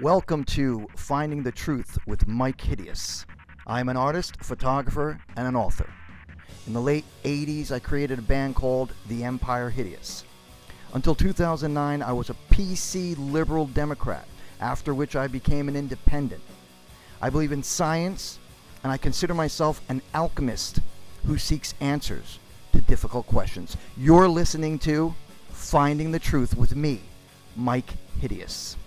Welcome to Finding the Truth with Myke Hideous. I'm an artist, photographer, and an author. In the late 80s, I created a band called The Empire Hideous. Until 2009, I was a PC liberal Democrat, after which I became an independent. I believe in science, and I consider myself an alchemist who seeks answers to difficult questions. You're listening to Finding the Truth with me, Myke Hideous.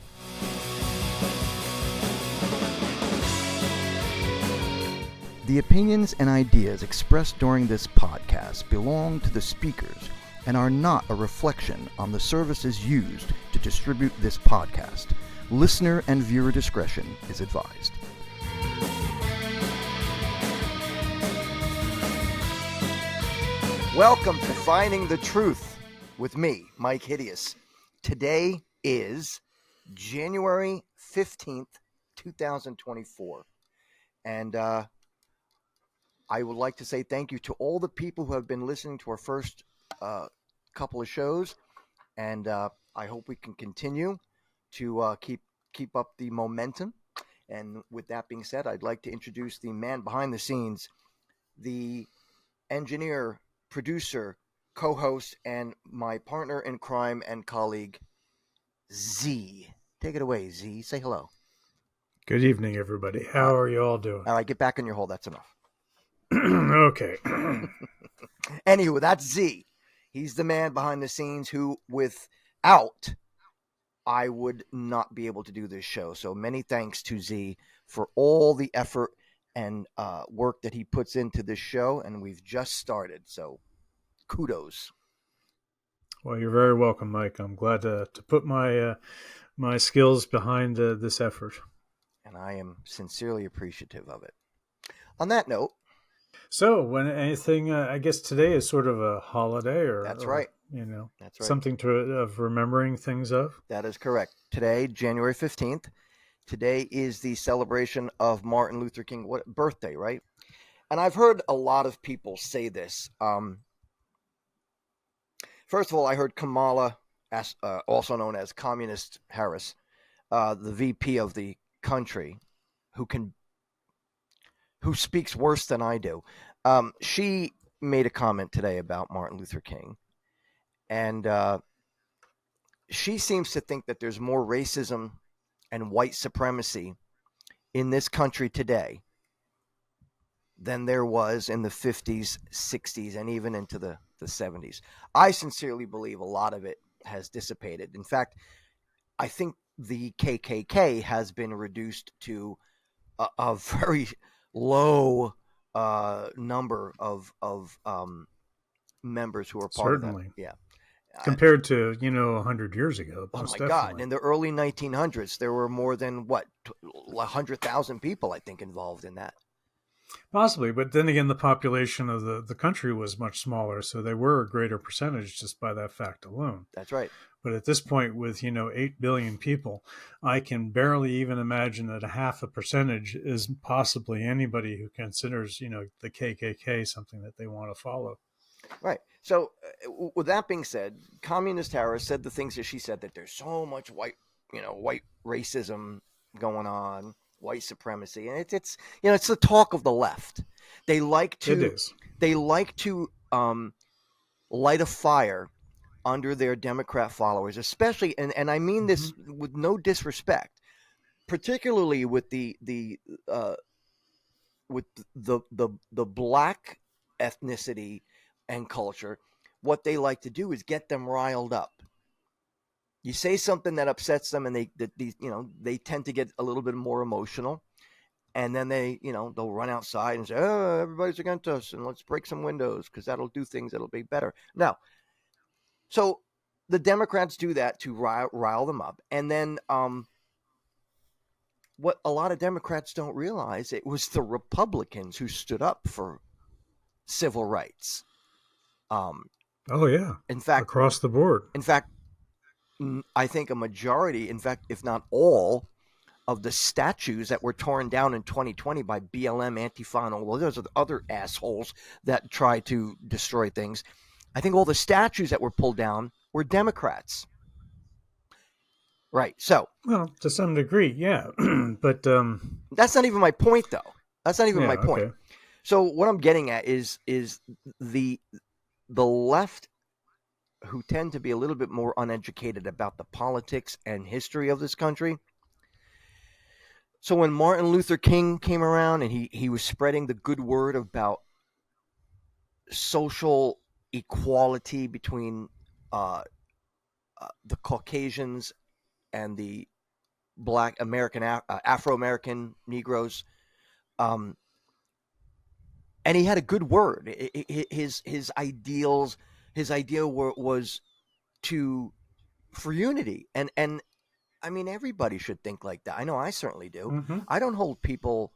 The opinions and ideas expressed during this podcast belong to the speakers and are not a reflection on the services used to distribute this podcast. Listener and viewer discretion is advised. Welcome to Finding the Truth with me, Myke Hideous. Today is January 15th, 2024. And I would like to say thank you to all the people who have been listening to our first couple of shows, and I hope we can continue to keep up the momentum. And with that being said, I'd like to introduce the man behind the scenes, the engineer, producer, co-host, and my partner in crime and colleague, Z. Take it away, Z. Say hello. Good evening, everybody. How are you all doing? All right, get back in your hole. That's enough. Okay. Anyway, that's Z. He's the man behind the scenes who, without, I would not be able to do this show. So many thanks to Z for all the effort and work that he puts into this show. And we've just started. So kudos. Well, you're very welcome, Mike. I'm glad to put my my skills behind this effort. And I am sincerely appreciative of it. On that note. So, when anything, I guess today is sort of a holiday, or that's right. That's right. Something of remembering things of. That is correct. Today, January 15th. Today is the celebration of Martin Luther King birthday, right? And I've heard a lot of people say this. First of all, I heard Kamala, also known as Communist Harris, the VP of the country, who speaks worse than I do. She made a comment today about Martin Luther King. And she seems to think that there's more racism and white supremacy in this country today than there was in the 50s, 60s, and even into the 70s. I sincerely believe a lot of it has dissipated. In fact, I think the KKK has been reduced to a very low number of members who are part of that. Yeah. Compared to, 100 years ago. Oh my God. In the early 1900s, there were more than 100,000 people, I think, involved in that. Possibly. But then again, the population of the country was much smaller. So they were a greater percentage just by that fact alone. That's right. But at this point, with 8 billion people, I can barely even imagine that a half a percentage is possibly anybody who considers, the KKK something that they want to follow. Right. So, with that being said, Communist Harris said the things that she said, that there's so much white racism going on, white supremacy, and it's the talk of the left. They like to. It is. They like to light a fire under their Democrat followers, especially, and I mean this with no disrespect, particularly with the black ethnicity and culture. What they like to do is get them riled up. You say something that upsets them, and they tend to get a little bit more emotional, and then they'll run outside and say, "Oh, everybody's against us, and let's break some windows because that'll do things that'll be better." Now. So the Democrats do that to rile them up. And then what a lot of Democrats don't realize, it was the Republicans who stood up for civil rights. Oh, yeah. In fact, across the board. In fact, I think a majority, in fact, if not all, of the statues that were torn down in 2020 by BLM, Antifa, and all those other assholes that try to destroy things, I think all the statues that were pulled down were Democrats. Right. So, Well, to some degree, yeah. But that's not even my point, though. That's not even yeah, my point. okay. So, what I'm getting at is the the left, who tend to be a little bit more uneducated about the politics and history of this country. So when Martin Luther King came around and he was spreading the good word about social equality between uh, the Caucasians and the Black American, Afro American Negroes, um, and he had a good word. His ideals, his idea was to for unity, and I mean everybody should think like that. I know I certainly do. Mm-hmm. I don't hold people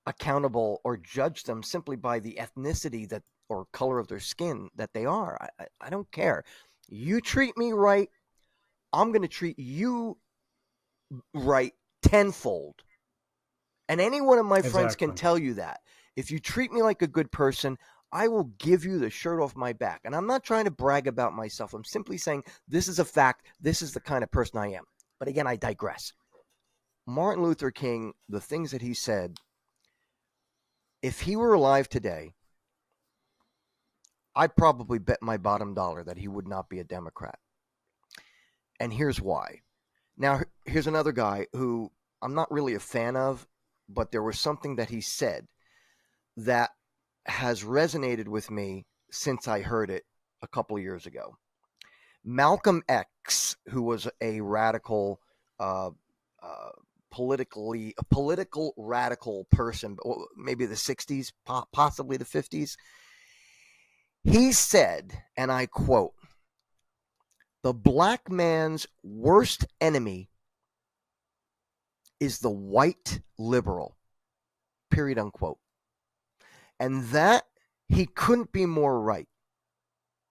accountable or judge them simply by the ethnicity that or color of their skin that they are. I don't care. You treat me right, I'm going to treat you right tenfold. And any one of my friends can Exactly. tell you that. If you treat me like a good person, I will give you the shirt off my back. And I'm not trying to brag about myself. I'm simply saying this is a fact. This is the kind of person I am. But again, I digress. Martin Luther King, the things that he said, if he were alive today, I'd probably bet my bottom dollar that he would not be a Democrat. And here's why. Now, here's another guy who I'm not really a fan of, but there was something that he said that has resonated with me since I heard it a couple of years ago. Malcolm X, who was a radical, uh, uh, a political radical person, maybe the 60s, possibly the 50s, he said, and I quote, "The black man's worst enemy is the white liberal," period, unquote. And that he couldn't be more right.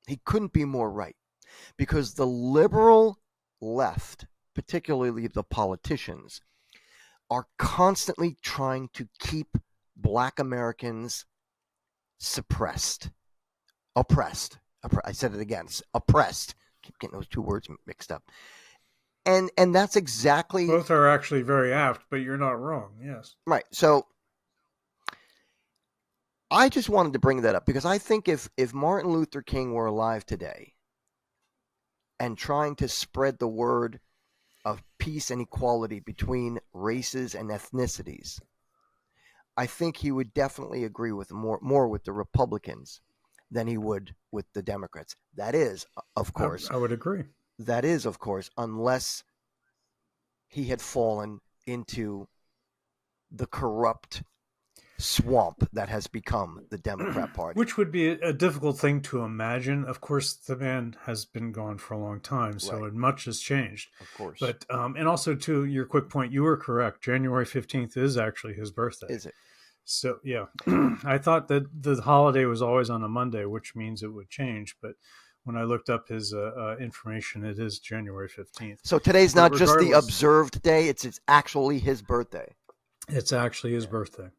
He couldn't be more right because the liberal left, particularly the politicians, are constantly trying to keep black Americans suppressed, oppressed. I said it again, oppressed. Keep getting those two words mixed up. And that's exactly Both are actually very apt, but you're not wrong. Yes. right. So I just wanted to bring that up because I think if Martin Luther King were alive today and trying to spread the word of peace and equality between races and ethnicities, I think he would definitely agree with more with the Republicans than he would with the Democrats. That is, of course, I would agree. Unless he had fallen into the corrupt swamp that has become the Democrat Party. Which would be a difficult thing to imagine. Of course, the man has been gone for a long time, so Right. much has changed. Of course. But and also to your quick point, you were correct. January 15th is actually his birthday. Is it? So yeah, I thought that the holiday was always on a Monday, which means it would change. But when I looked up his information, it is January 15th. So today's not just the observed day; it's actually his birthday. It's actually his birthday.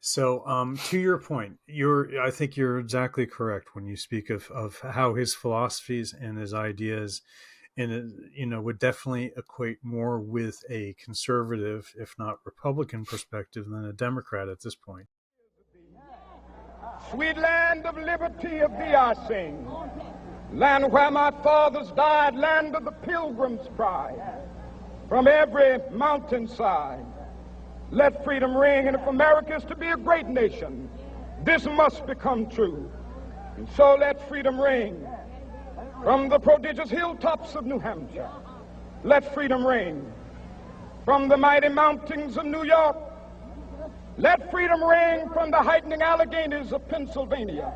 So, to your point, I think you're exactly correct when you speak of how his philosophies and his ideas, and would definitely equate more with a conservative, if not Republican, perspective than a Democrat at this point. Sweet land of liberty, of thee I sing. Land where my fathers died, land of the pilgrim's pride. From every mountainside, let freedom ring, and if America is to be a great nation, this must become true. And so let freedom ring from the prodigious hilltops of New Hampshire. Let freedom ring from the mighty mountains of New York. Let freedom ring from the heightening Alleghanies of Pennsylvania.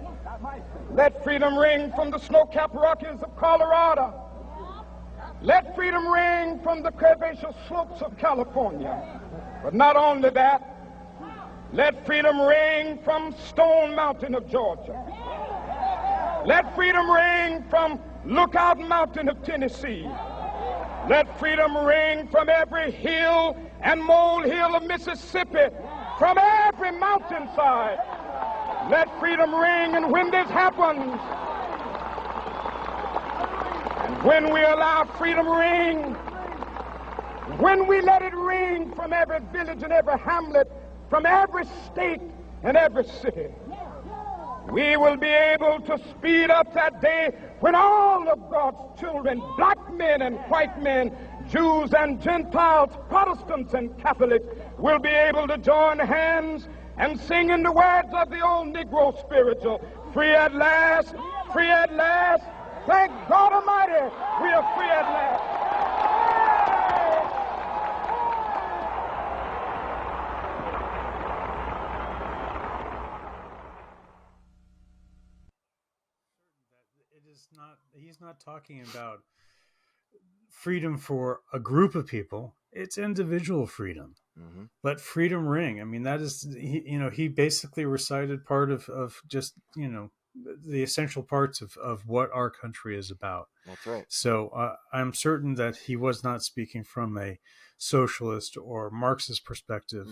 Let freedom ring from the snow-capped Rockies of Colorado. Let freedom ring from the curvaceous slopes of California. But not only that, let freedom ring from Stone Mountain of Georgia. Let freedom ring from Lookout Mountain of Tennessee. Let freedom ring from every hill and molehill of Mississippi, from every mountainside. Let freedom ring, and when this happens, and when we allow freedom ring, when we let it ring from every village and every hamlet, from every state and every city, we will be able to speed up that day when all of God's children, black men and white men, Jews and Gentiles, Protestants and Catholics, will be able to join hands and sing in the words of the old Negro spiritual, free at last, free at last. Thank God Almighty, we are free at last. He's not talking about freedom for a group of people. It's individual freedom. Mm-hmm. Let freedom ring. I mean, that is, he basically recited part of just, the essential parts of what our country is about. That's right. So I'm certain that he was not speaking from a socialist or Marxist perspective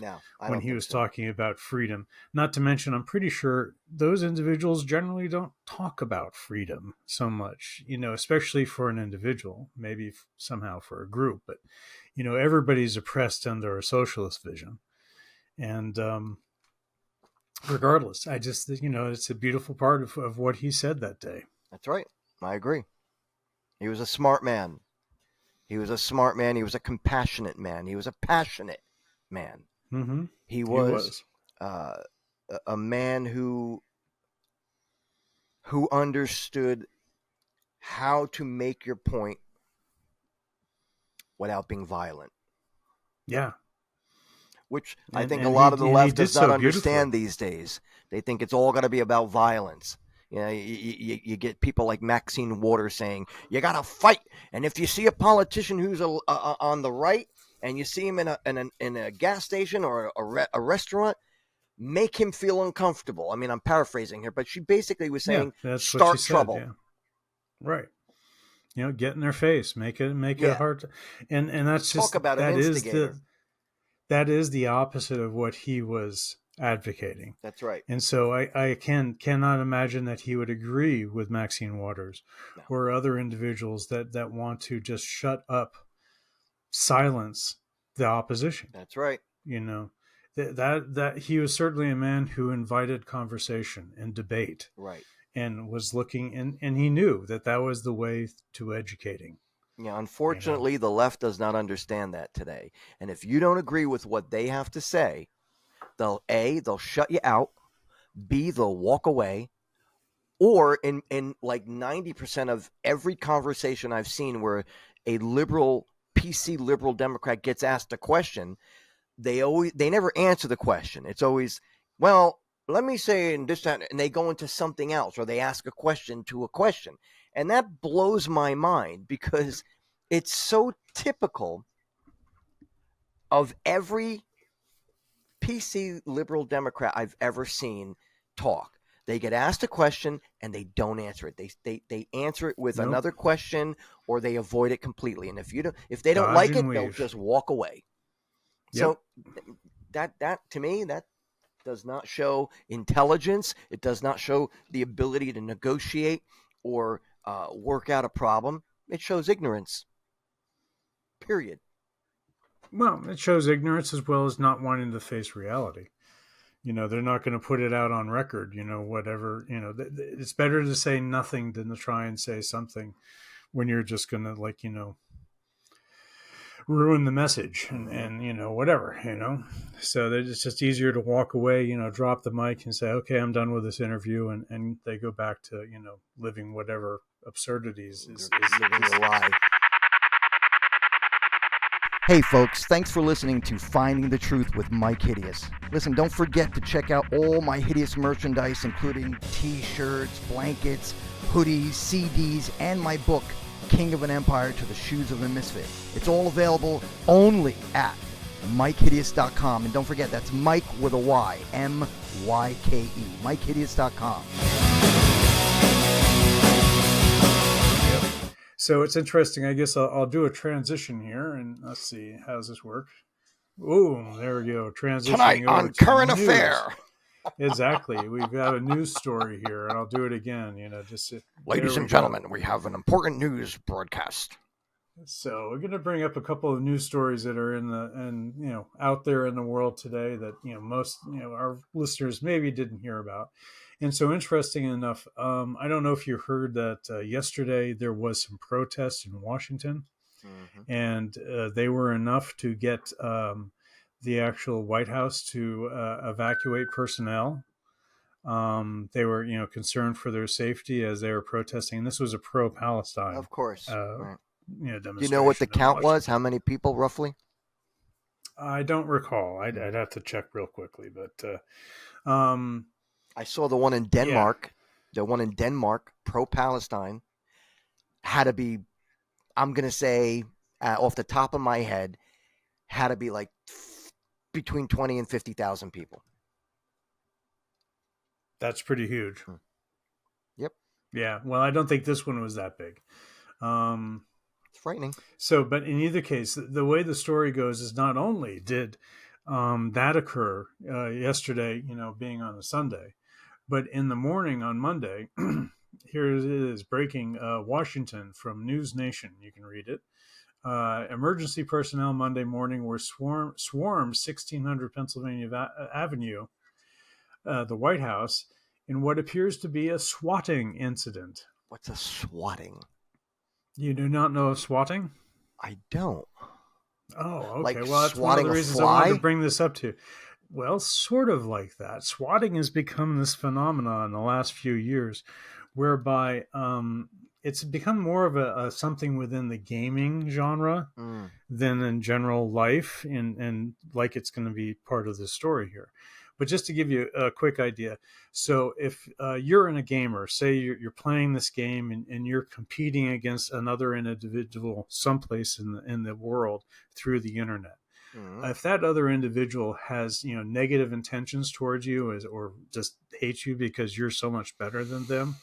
when he was talking about freedom. Not to mention, I'm pretty sure those individuals generally don't talk about freedom so much, especially for an individual, maybe somehow for a group, but, everybody's oppressed under a socialist vision. And, regardless, I just, it's a beautiful part of what he said that day. That's right. I agree. He was a smart man. He was a smart man. He was a compassionate man. He was a passionate man. Mm-hmm. He was a man who understood how to make your point without being violent. Yeah. Which I think a lot of the left does not understand these days. They think it's all going to be about violence. You get people like Maxine Waters saying, you got to fight. And if you see a politician who's on the right and you see him in a gas station or a restaurant, make him feel uncomfortable. I mean, I'm paraphrasing here, but she basically was saying, start trouble. Yeah. Right. Get in their face, make it hard. And that's just, talk about an instigator. That is the opposite of what he was advocating. That's right. And so I cannot imagine that he would agree with Maxine Waters or other individuals that want to just shut up, silence the opposition. That's right. That he was certainly a man who invited conversation and debate. Right. And was looking, and he knew that was the way to educating. Yeah, unfortunately, the left does not understand that today. And if you don't agree with what they have to say, they'll shut you out, B, they'll walk away, or in like 90% of every conversation I've seen where a PC liberal Democrat gets asked a question, they never answer the question. It's always, well, let me say in this time, and they go into something else, or they ask a question to a question. And that blows my mind because it's so typical of every PC liberal Democrat I've ever seen talk. They get asked a question and they don't answer it. They answer it with another question, or they avoid it completely. And if they don't like it, they'll just walk away. Yep. So that to me, that does not show intelligence. It does not show the ability to negotiate or work out a problem. It shows ignorance. Period. Well, it shows ignorance as well as not wanting to face reality. They're not going to put it out on record, whatever, it's better to say nothing than to try and say something when you're just going to ruin the message and whatever, so it's just easier to walk away, drop the mic and say, okay, I'm done with this interview. And they go back to, living whatever absurdities is living a lie. Hey folks, thanks for listening to Finding the Truth with Myke Hideous. Listen, don't forget to check out all my Hideous merchandise, including t-shirts, blankets, hoodies, CDs, and my book, King of an Empire to the Shoes of a Misfit. It's all available only at MykeHideous.com. And don't forget, that's Myke with a Y, M-Y-K-E, MykeHideous.com. So it's interesting. I guess I'll do a transition here, and let's see, how does this work? Oh, there we go. Transition tonight on Current Affair. Exactly. We've got a news story here, and I'll do it again. Ladies and gentlemen, we have an important news broadcast. So we're going to bring up a couple of news stories that are out there in the world today that most our listeners maybe didn't hear about. And so, interesting enough, I don't know if you heard that yesterday there was some protests in Washington, and they were enough to get the actual White House to evacuate personnel. They were concerned for their safety as they were protesting. And this was a pro-Palestine, Of course. Right. demonstration. Do you know what the in count was? Washington. How many people roughly? I don't recall. I'd have to check real quickly, but I saw the one in Denmark. Yeah. The one in Denmark, pro-Palestine, had to be, I'm going to say, off the top of my head, had to be like between 20 and 50,000 people. That's pretty huge. Yep. Yeah. Well, I don't think this one was that big. It's frightening. So, but in either case, the way the story goes is not only did that occur yesterday, being on a Sunday, but in the morning on Monday, here it is breaking Washington from News Nation. You can read it. Emergency personnel Monday morning were swarmed 1600 Pennsylvania Avenue, the White House, in what appears to be a swatting incident. What's a swatting? You do not know of swatting? I don't. Oh, okay. Like well, that's one of the reasons I wanted to bring this up to you. Well, sort of like that. Swatting has become this phenomenon in the last few years, whereby it's become more of a something within the gaming genre than in general life, and like it's going to be part of the story here. But just to give you a quick idea, so if you're in a game, or say you're playing this game and you're competing against another individual someplace in the world through the internet, if that other individual has negative intentions towards you or just hates you because you're so much better than them,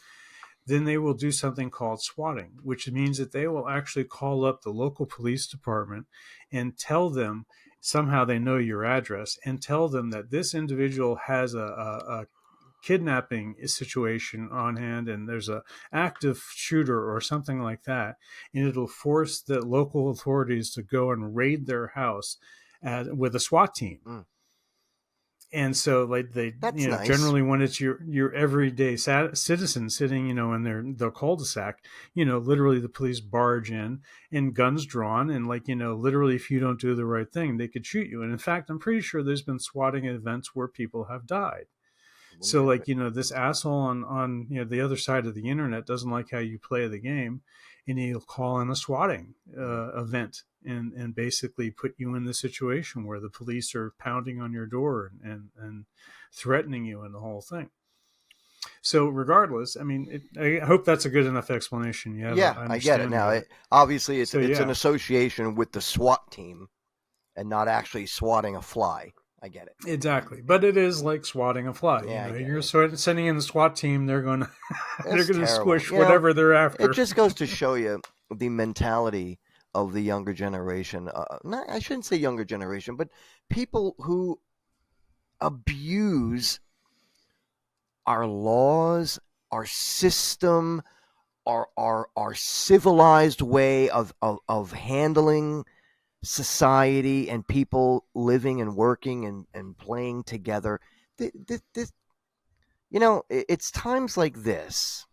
then they will do something called swatting, which means that they will actually call up the local police department and tell them, somehow they know your address, and tell them that this individual has a kidnapping situation on hand and there's a active shooter or something like that, and it'll force the local authorities to go and raid their house with a SWAT team. And so, like, they nice. Generally, when it's your everyday citizen sitting, in their cul-de-sac, literally the police barge in and guns drawn, and literally, if you don't do the right thing, they could shoot you. And in fact, I'm pretty sure there's been swatting events where people have died. So, this asshole on the other side of the internet doesn't like how you play the game, and he'll call in a swatting event and basically put you in the situation where the police are pounding on your door and threatening you and the whole thing. So regardless, I mean, I hope that's a good enough explanation. I get it now. Obviously, it's an association with the SWAT team and not actually swatting a fly. I get it. Exactly. But it is like swatting a fly. Yeah, you're sending in the SWAT team, they're going to squish whatever they're after. It just goes to show you the mentality of the younger generation. I shouldn't say younger generation, but people who abuse our laws, our system, our civilized way of handling society and people living and working and playing together. It's times like this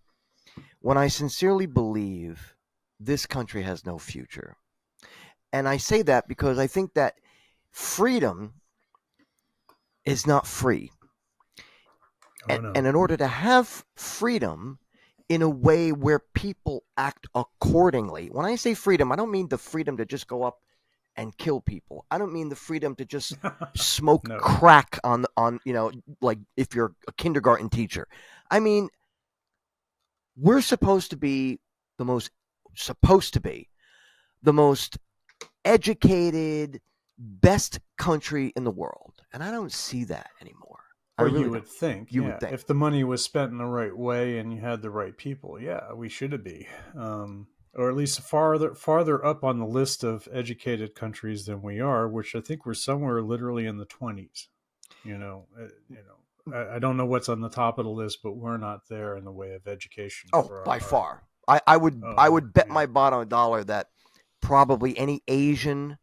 when I sincerely believe this country has no future. And I say that because I think that freedom is not free. And in order to have freedom in a way where people act accordingly, when I say freedom, I don't mean the freedom to just go up and kill people. I don't mean the freedom to just smoke crack on like if you're a kindergarten teacher. I mean, we're supposed to be the most educated, best country in the world. And I don't see that anymore. Or you would think. If the money was spent in the right way and you had the right people, we should be. Or at least farther up on the list of educated countries than we are, which I think we're somewhere literally in the 20s. I don't know what's on the top of the list, but we're not there in the way of education. By far. I would bet my bottom dollar that probably any Asian,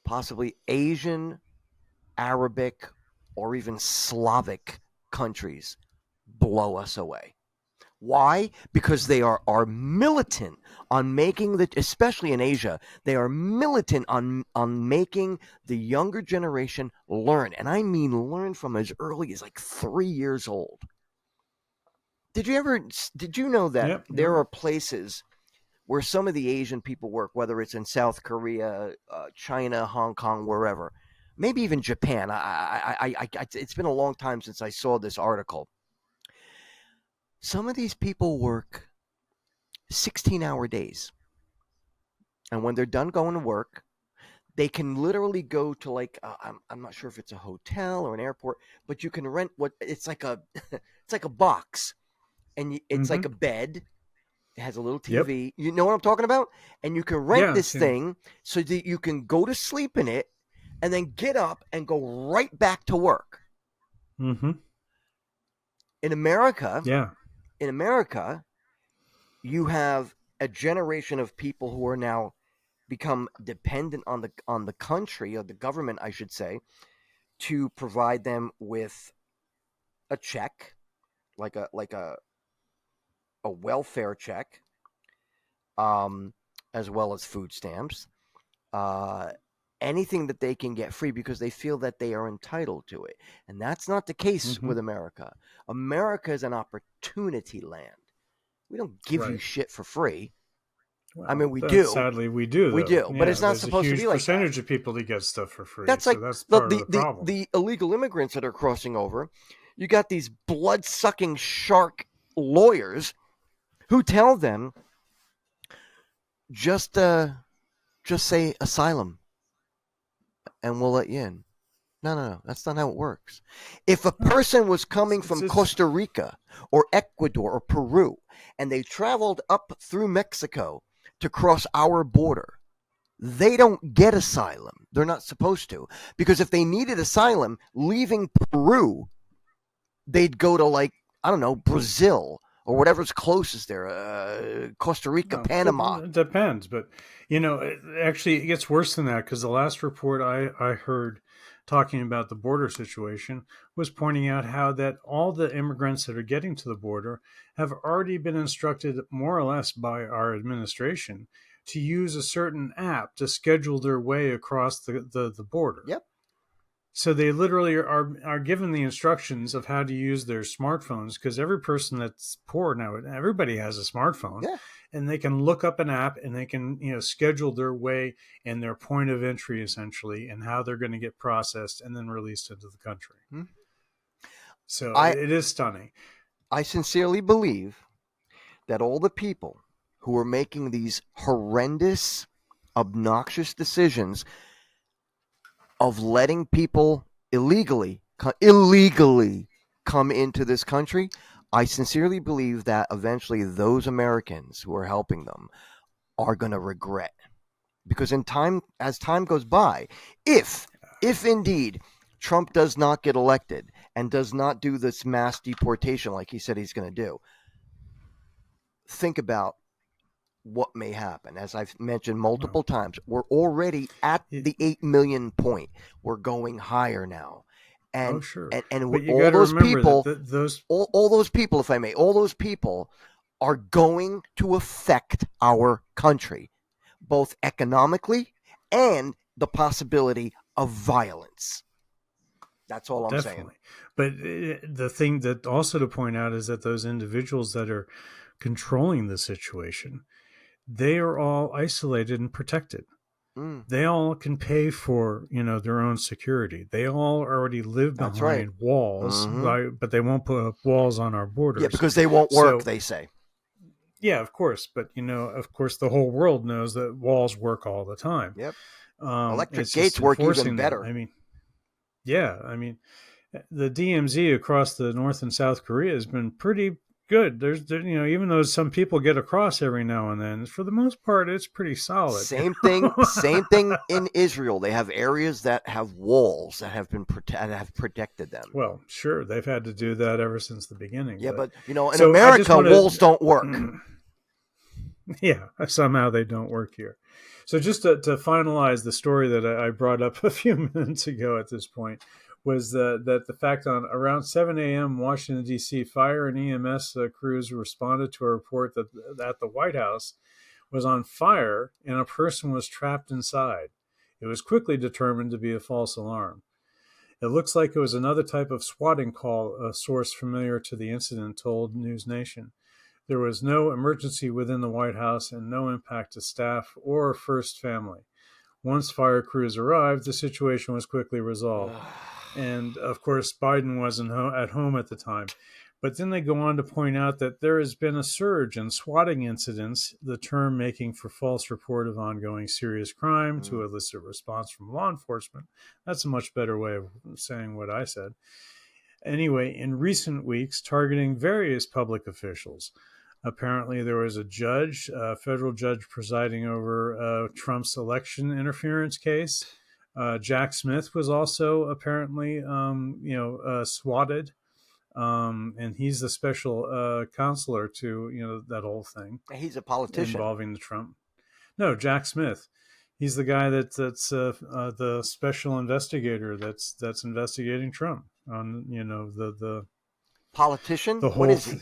possibly Asian, Arabic, or even Slavic countries blow us away. Why? Because they are militant on making especially in Asia, they are militant on making the younger generation learn. And I mean learn from as early as like 3 years old. Did you know that there are places where some of the Asian people work, whether it's in South Korea, China, Hong Kong, wherever, maybe even Japan. It's been a long time since I saw this article. Some of these people work 16-hour days. And when they're done going to work, they can literally go to like, I'm not sure if it's a hotel or an airport, but you can rent it's like a box. And it's like a bed. It has a little TV. Yep. You know what I'm talking about? And you can rent this thing so that you can go to sleep in it and then get up and go right back to work. Mm-hmm. In America, you have a generation of people who are now become dependent on the country, or the government, I should say, to provide them with a check, like a welfare check, as well as food stamps, anything that they can get free because they feel that they are entitled to it. And that's not the case with America. America is an opportunity land. We don't give you shit for free. Well, I mean, we do. Sadly, we do. Though. We do, but it's not supposed to be like that. There's a huge percentage of people that get stuff for free. That's that's part of the problem. The illegal immigrants that are crossing over. You got these blood-sucking shark lawyers who tell them, just say asylum, and we'll let you in. No, that's not how it works. If a person was coming from Costa Rica or Ecuador or Peru, and they traveled up through Mexico to cross our border, they don't get asylum. They're not supposed to. Because if they needed asylum, leaving Peru, they'd go to, like, I don't know, Brazil or whatever's closest there, Costa Rica, Panama. It depends. But, actually it gets worse than that, because the last report I heard talking about the border situation was pointing out how that all the immigrants that are getting to the border have already been instructed more or less by our administration to use a certain app to schedule their way across the border. Yep. So they literally are given the instructions of how to use their smartphones, because every person that's poor now, everybody has a smartphone. Yeah. And they can look up an app and they can, schedule their way and their point of entry, essentially, and how they're going to get processed and then released into the country. Mm-hmm. So it is stunning. I sincerely believe that all the people who are making these horrendous, obnoxious decisions of letting people illegally come into this country, I sincerely believe that eventually those Americans who are helping them are going to regret. Because as time goes by, if indeed Trump does not get elected and does not do this mass deportation like he said he's going to do, think about what may happen. As I've mentioned multiple times, we're already at the 8 million point. We're going higher now. And, and all those people, all those people, if I may, all those people are going to affect our country, both economically and the possibility of violence. That's all I'm saying. But the thing that also to point out is that those individuals that are controlling the situation, they are all isolated and protected. They all can pay for, their own security. They all already live behind walls, but they won't put up walls on our borders. Yeah, because they won't work, they say. Yeah, of course. But, of course, the whole world knows that walls work all the time. Yep. Electric gates work even better. The DMZ across the North and South Korea has been pretty good. Even though some people get across every now and then, for the most part, it's pretty solid. Same thing in Israel. They have areas that have walls that have been have protected them. Well, sure, they've had to do that ever since the beginning. Yeah, but in America, walls don't work. Yeah, somehow they don't work here. So just to finalize the story that I brought up a few minutes ago at this point was that the fact on around 7 a.m. Washington, D.C., fire and EMS crews responded to a report that the White House was on fire and a person was trapped inside. It was quickly determined to be a false alarm. It looks like it was another type of swatting call, a source familiar to the incident told News Nation. There was no emergency within the White House and no impact to staff or first family. Once fire crews arrived, the situation was quickly resolved. And of course, Biden wasn't at home at the time. But then they go on to point out that there has been a surge in swatting incidents, the term making for false report of ongoing serious crime to elicit response from law enforcement. That's a much better way of saying what I said. Anyway, in recent weeks, targeting various public officials. Apparently, there was a federal judge presiding over Trump's election interference case. Jack Smith was also apparently, swatted. And he's the special counselor to that whole thing. He's a politician involving the Trump. No, Jack Smith. He's the guy that's the special investigator that's investigating Trump on the politician. The whole. What is he?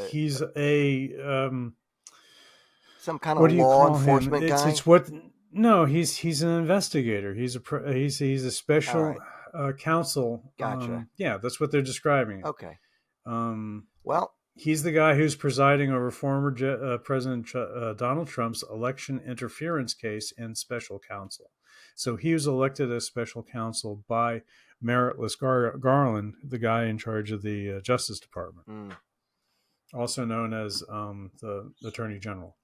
He's a some kind of law enforcement guy. It's what? No, he's an investigator. He's a special. Counsel. Gotcha. Yeah, that's what they're describing. Okay. Well, he's the guy who's presiding over former President Donald Trump's election interference case and special counsel. So he was elected as special counsel by Meritless Garland, the guy in charge of the Justice Department, also known as the Attorney General.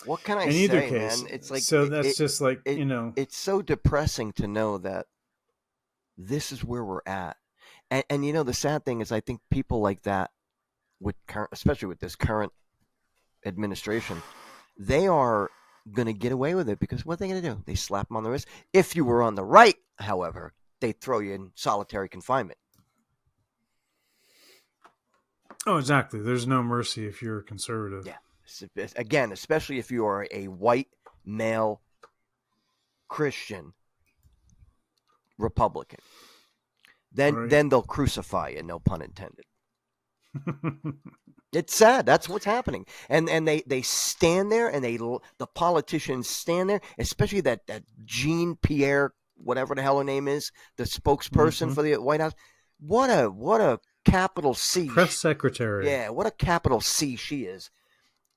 What can I in say, either case, man? It's like it's so depressing to know that this is where we're at. And the sad thing is, I think people like that, especially with this current administration, they are going to get away with it because what are they going to do? They slap them on the wrist. If you were on the right, however, they throw you in solitary confinement. Oh, exactly. There's no mercy if you're a conservative. Yeah. Again, especially if you are a white male Christian Republican, then they'll crucify you. No pun intended. It's sad. That's what's happening, and they stand there, and the politicians stand there, especially that Jean Pierre, whatever the hell her name is, the spokesperson for the White House. What a capital C press secretary. Yeah, what a capital C she is.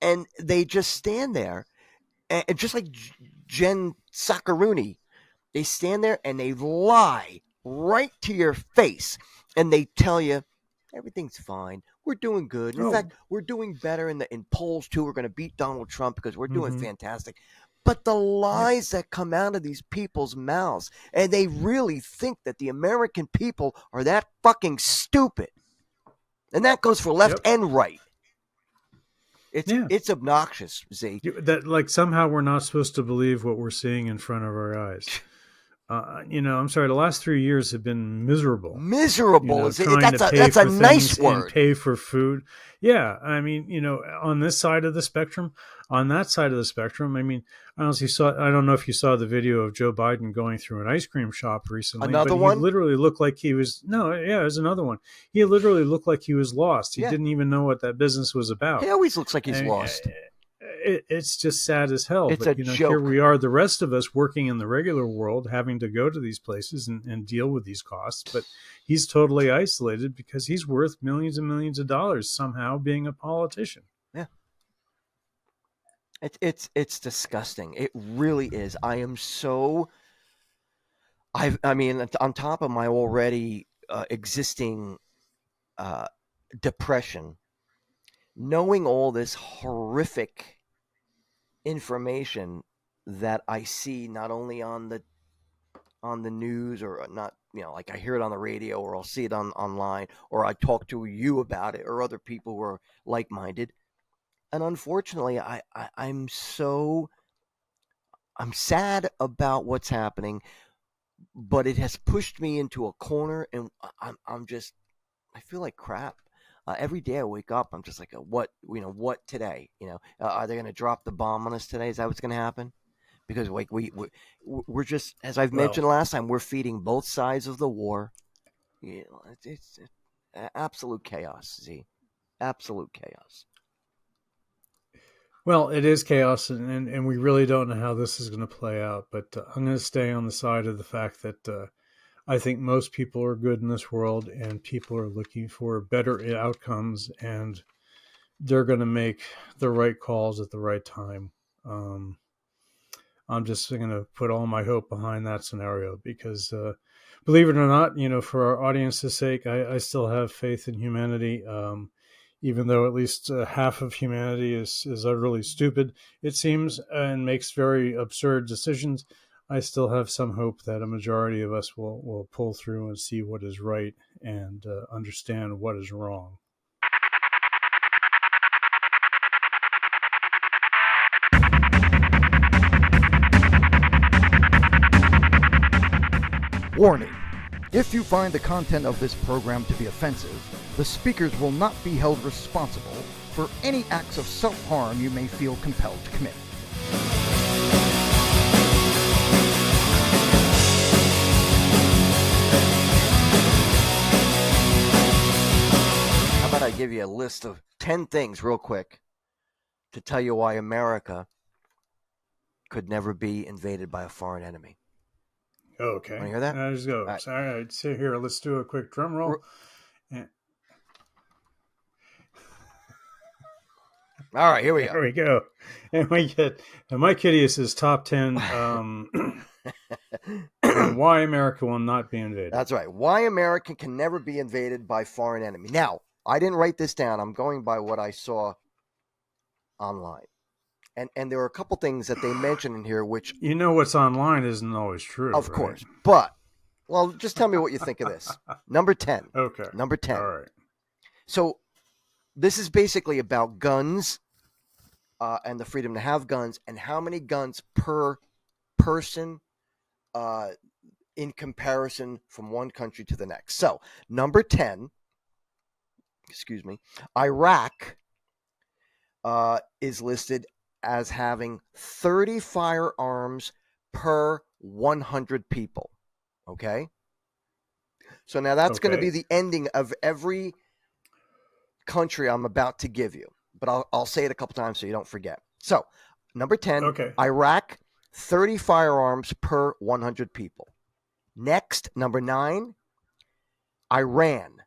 And they just stand there, and just like Jen Saccaroni, they stand there and they lie right to your face, and they tell you everything's fine. We're doing good. In fact, we're doing better in polls too. We're going to beat Donald Trump because we're doing fantastic. But the lies that come out of these people's mouths, and they really think that the American people are that fucking stupid, and that goes for left and right. It's obnoxious, Z. That like somehow we're not supposed to believe what we're seeing in front of our eyes. I'm sorry. The last 3 years have been miserable. Miserable. That's a nice word. And pay for food. Yeah, I mean, on this side of the spectrum, on that side of the spectrum. I mean, I don't know if you saw the video of Joe Biden going through an ice cream shop recently. Another one? He literally looked like he was. No, yeah, there's another one. He literally looked like he was lost. He didn't even know what that business was about. He always looks like he's lost. It's just sad as hell. It's but a joke. Here we are, the rest of us working in the regular world, having to go to these places and deal with these costs. But he's totally isolated because he's worth millions and millions of dollars somehow being a politician. Yeah, it's disgusting. It really is. I am so. I mean, on top of my already existing depression, knowing all this horrific information that I see not only on the news or not, like I hear it on the radio or I'll see it online or I talk to you about it or other people who are like-minded. And unfortunately, I'm sad about what's happening, but it has pushed me into a corner and I feel like crap. Every day I wake up, I'm just like, what today? Are they going to drop the bomb on us today? Is that what's going to happen? Because like we're just, as I've Well, mentioned last time, we're feeding both sides of the war. It's absolute chaos, Z. Absolute chaos. well, it is chaos, and we really don't know how this is going to play out. But I'm going to stay on the side of the fact that I think most people are good in this world, and people are looking for better outcomes, and they're going to make the right calls at the right time. Um, I'm just going to put all my hope behind that scenario because, believe it or not, for our audience's sake, I still have faith in humanity. Even though at least half of humanity is utterly stupid, it seems, and makes very absurd decisions, I still have some hope that a majority of us will pull through and see what is right and understand what is wrong. Warning. If you find the content of this program to be offensive, the speakers will not be held responsible for any acts of self-harm you may feel compelled to commit. How about I give you a list of 10 things real quick to tell you why America could never be invaded by a foreign enemy. Okay. Want to hear that? Let's go. Right. All right. So here, let's do a quick drum roll. All right, here we go. There we go. And we get Myke Hideous' top 10 on why America will not be invaded. That's right. Why America can never be invaded by foreign enemy. Now, I didn't write this down. I'm going by what I saw online. And there are a couple things that they mention in here which... what's online isn't always true. Of right? course. But, well, just tell me what you think of this. Number 10. Okay. Number 10. All right. So, this is basically about guns and the freedom to have guns and how many guns per person in comparison from one country to the next. So, number 10, Iraq is listed as having 30 firearms per 100 people. Okay? So now that's going to be the ending of every country I'm about to give you. But I'll say it a couple times so you don't forget. So, number 10, Iraq, 30 firearms per 100 people. Next, number 9, Iran,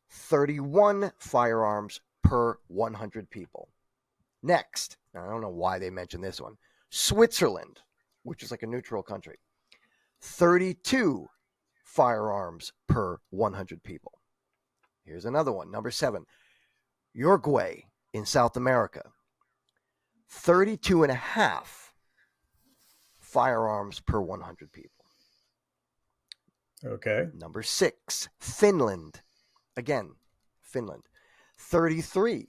31 firearms per 100 people. Next, I don't know why they mentioned this one, Switzerland, which is like a neutral country, 32 firearms per 100 people. Here's another one, number 7, Uruguay in South America, 32 and a half firearms per 100 people. Okay. Number 6, Finland. Again, Finland, 33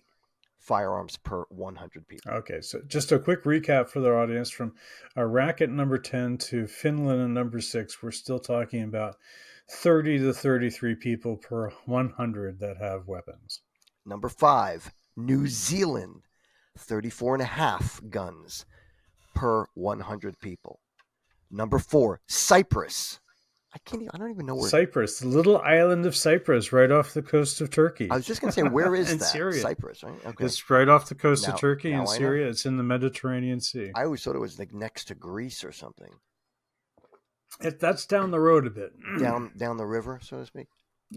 firearms per 100 people. Okay, so just a quick recap for the audience: from Iraq at number 10 to Finland at number 6, we're still talking about 30 to 33 people per 100 that have weapons. Number 5, New Zealand, 34 and a half guns per 100 people. Number 4, Cyprus. I don't even know where. Cyprus, the little island of Cyprus, right off the coast of Turkey. I was just going to say, where is that? Syria. Cyprus, right? Okay. It's right off the coast of Turkey and Syria. It's in the Mediterranean Sea. I always thought it was like next to Greece or something. That's down the road a bit. Down the river, so to speak.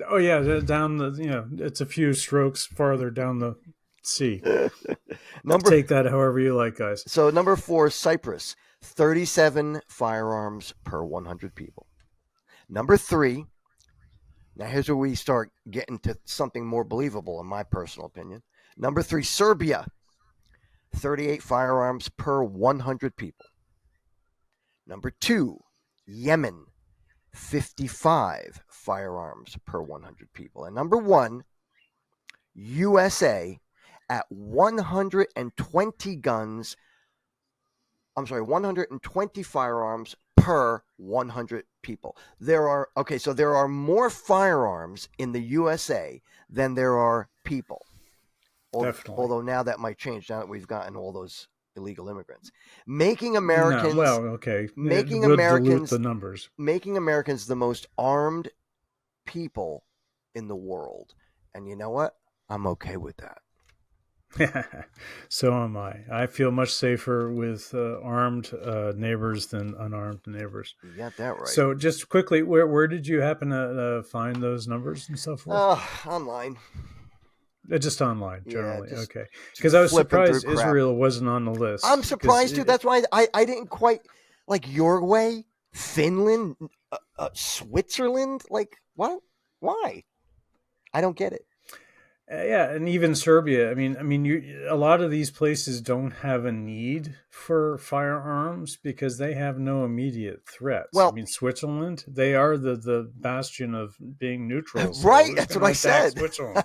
Oh yeah, down the it's a few strokes farther down the sea. Take that however you like, guys. So number 4, Cyprus, 37 firearms per 100 people. Number 3, now here's where we start getting to something more believable, in my personal opinion. Number 3, Serbia, 38 firearms per 100 people. Number 2, Yemen, 55 firearms per 100 people. And number 1, USA at 120 guns. 120 firearms per 100 people. There are more firearms in the USA than there are people. Definitely. Although now that might change now that we've gotten all those illegal immigrants. Making No, Americans well, okay. making It would dilute Americans the numbers. making Americans the most armed people in the world. And you know what? I'm okay with that. So am I. I feel much safer with armed neighbors than unarmed neighbors. You got that right. So, just quickly, where did you happen to find those numbers and so forth? Online. Just online, Yeah, generally. just Okay. Because I was flipping through surprised crap. Israel wasn't on the list. I'm surprised too. That's why I didn't quite like Uruguay, Finland, Switzerland. Like what? Why? I don't get it. Yeah, and even Serbia. I mean, a lot of these places don't have a need for firearms because they have no immediate threats. Well- I mean, Switzerland, they are the bastion of being neutral. So Right, who's that's gonna what I attack said. Switzerland?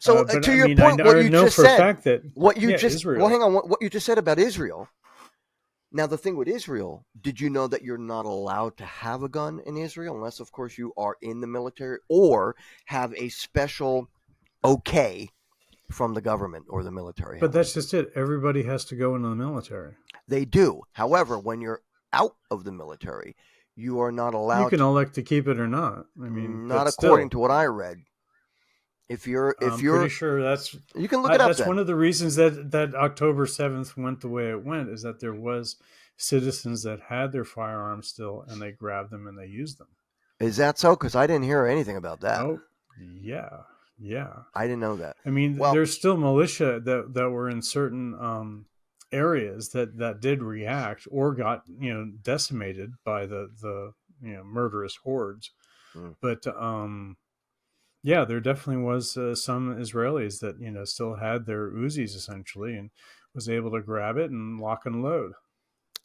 So But, to I your mean, point, I what you know just for said, a fact that Israel. Israel. Well, hang on. What you just said about Israel. Now, the thing with Israel, did you know that you're not allowed to have a gun in Israel unless, of course, you are in the military or have a special okay from the government or the military? But that's just it. Everybody has to go into the military. They do. However, when you're out of the military, you are not allowed. You can elect to keep it or not. I mean, not but according still, to what I read. If you're, pretty sure that's you can look it up. That's then. one of the reasons that October 7th went the way it went, is that there was citizens that had their firearms still and they grabbed them and they used them. Is that so? Because I didn't hear anything about that. Oh, yeah. I didn't know that. I mean, there's still militia that were in certain areas that did react or got decimated by the murderous hordes. But yeah, there definitely was some Israelis that still had their Uzis essentially and was able to grab it and lock and load.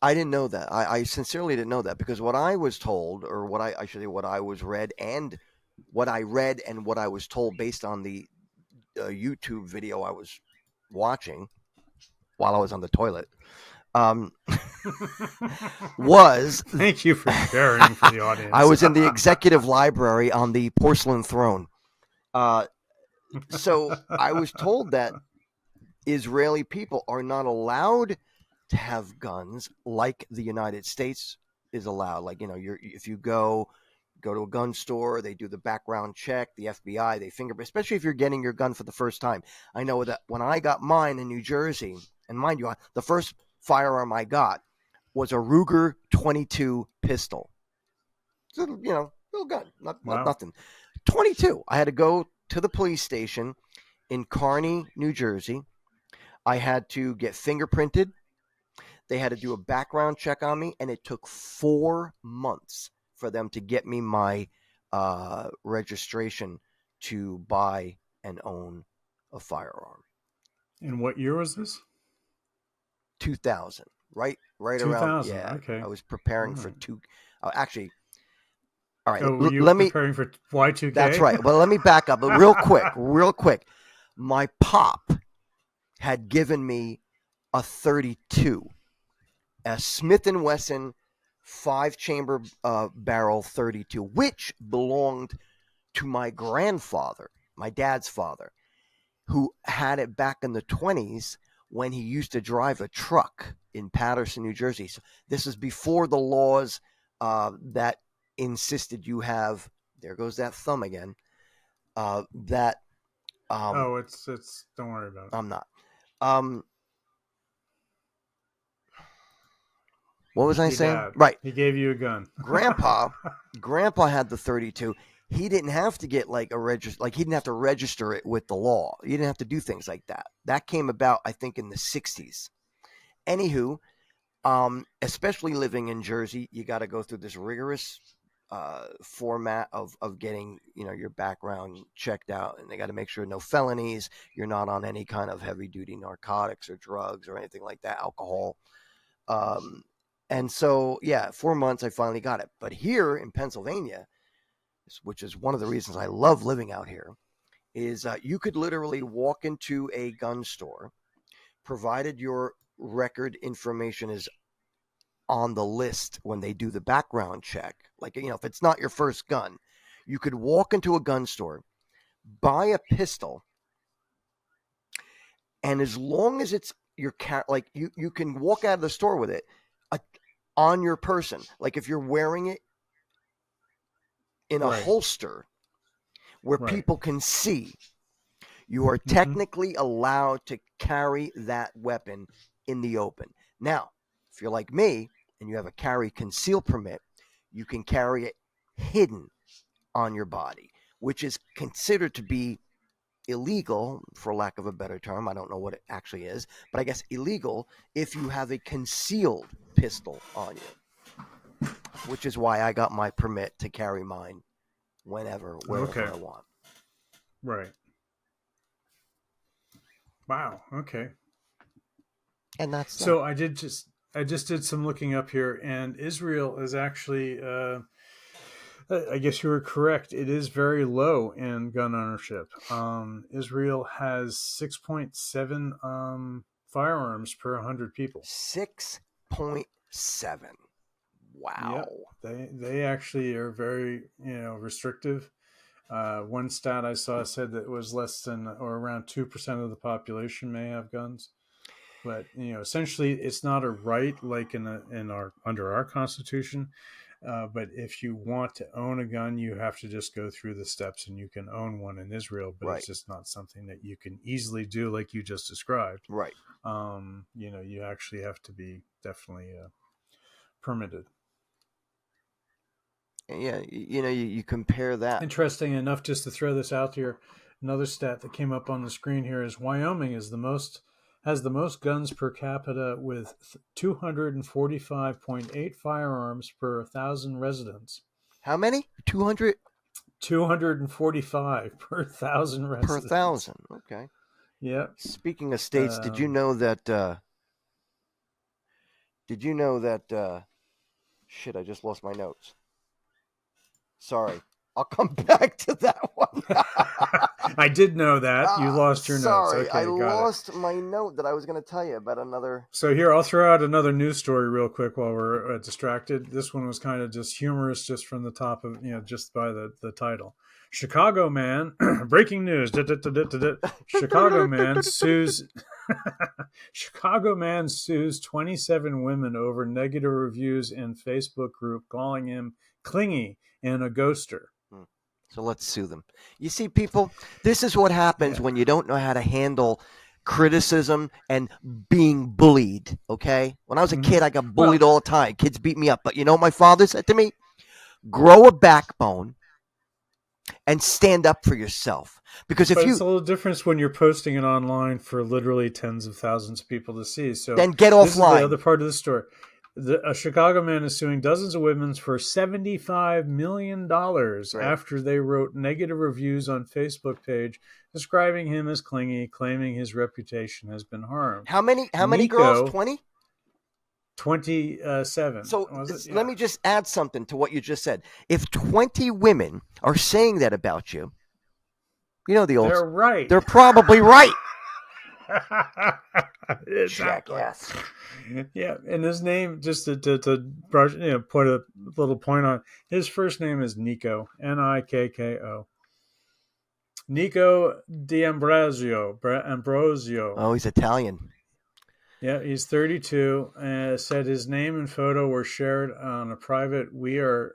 I didn't know that. I sincerely didn't know that, because what I was told, or what I was read, and what I read and what I was told based on the YouTube video I was watching while I was on the toilet, was thank you for sharing for the audience. I was in the executive library on the porcelain throne. So I was told that Israeli people are not allowed to have guns like the United States is allowed. Like, if you go to a gun store, they do the background check, the FBI, they fingerprint, especially if you're getting your gun for the first time. I know that when I got mine in New Jersey, and mind you, the first firearm I got was a Ruger 22 pistol. It's a little gun, not nothing. 22. I had to go to the police station in Kearney, New Jersey. I had to get fingerprinted. They had to do a background check on me, and it took 4 months for them to get me my registration to buy and own a firearm. And what year was this? 2000. Right 2000, around. Yeah. Okay. I was preparing for actually. All right. Oh, were you preparing for Y2K? That's right. Well, let me back up real quick. My pop had given me a 32, a Smith & Wesson 5-chamber barrel 32, which belonged to my grandfather, my dad's father, who had it back in the 20s when he used to drive a truck in Paterson, New Jersey. So this is before the laws that insisted you have, there goes that thumb again, that it's don't worry about it. I'm not. What was I saying? Dad. Right. He gave you a gun. Grandpa had the 32. He didn't have to get like a register, like he didn't have to register it with the law. You didn't have to do things like that. That came about, I think, in the 60s. Anywho, especially living in Jersey, you got to go through this rigorous format of getting your background checked out, and they got to make sure no felonies, you're not on any kind of heavy duty narcotics or drugs or anything like that, alcohol. And so 4 months I finally got it. But here in Pennsylvania, which is one of the reasons I love living out here, is you could literally walk into a gun store, provided your record information is on the list when they do the background check. Like, if it's not your first gun, you could walk into a gun store, buy a pistol, and as long as it's your like you can walk out of the store with it on your person. Like if you're wearing it in a Right. holster where Right. people can see, you are technically allowed to carry that weapon in the open. Now, if you're like me and you have a carry conceal permit, you can carry it hidden on your body, which is considered to be illegal, for lack of a better term. I don't know what it actually is, but I guess illegal if you have a concealed pistol on you, which is why I got my permit to carry mine whenever, wherever I want. Right. Wow. Okay. And that's so that. I just did some looking up here, and Israel is actually I guess you were correct. It is very low in gun ownership. Israel has 6.7 firearms per 100 people. 6.7. Wow. Yep. They actually are very restrictive. One stat I saw said that it was less than or around 2% of the population may have guns. But essentially, it's not a right like under our Constitution. But if you want to own a gun, you have to just go through the steps, and you can own one in Israel. But It's just not something that you can easily do, like you just described. Right. You actually have to be definitely permitted. Yeah, you compare that. Interesting enough, just to throw this out here, another stat that came up on the screen here is Wyoming has the most guns per capita with 245.8 firearms per 1,000 residents. How many? 200? 245 per 1,000 residents. Per 1,000. Okay. Yeah. Speaking of states, did you know that? Shit, I just lost my notes. Sorry. I'll come back to that one. I did know that. You lost your notes. Sorry, Okay, I lost my note that I was going to tell you about another. So here, I'll throw out another news story real quick while we're distracted. This one was kind of just humorous, just from the top of, just by the title. Chicago man, breaking news. Chicago man sues. Chicago man sues 27 women over negative reviews in Facebook group calling him clingy and a ghoster. So let's sue them. You see, people, this is what happens when you don't know how to handle criticism and being bullied, okay? When I was a kid, I got bullied all the time. Kids beat me up. But you know what my father said to me? Grow a backbone and stand up for yourself. Because it's a little difference when you're posting it online for literally tens of thousands of people to see. So then get offline. This is the other part of the story. A Chicago man is suing dozens of women for $75 million after they wrote negative reviews on Facebook page describing him as clingy, claiming his reputation has been harmed. How many girls? 20? 27. So let me just add something to what you just said. If 20 women are saying that about you, the old... They're right. They're probably right. Exactly. Jackass. Yeah, and his name, just to brush, put a little point on, his first name is Nico, Nikko. Nico D'Ambrosio. Oh, he's Italian. Yeah, he's 32. Said his name and photo were shared on a private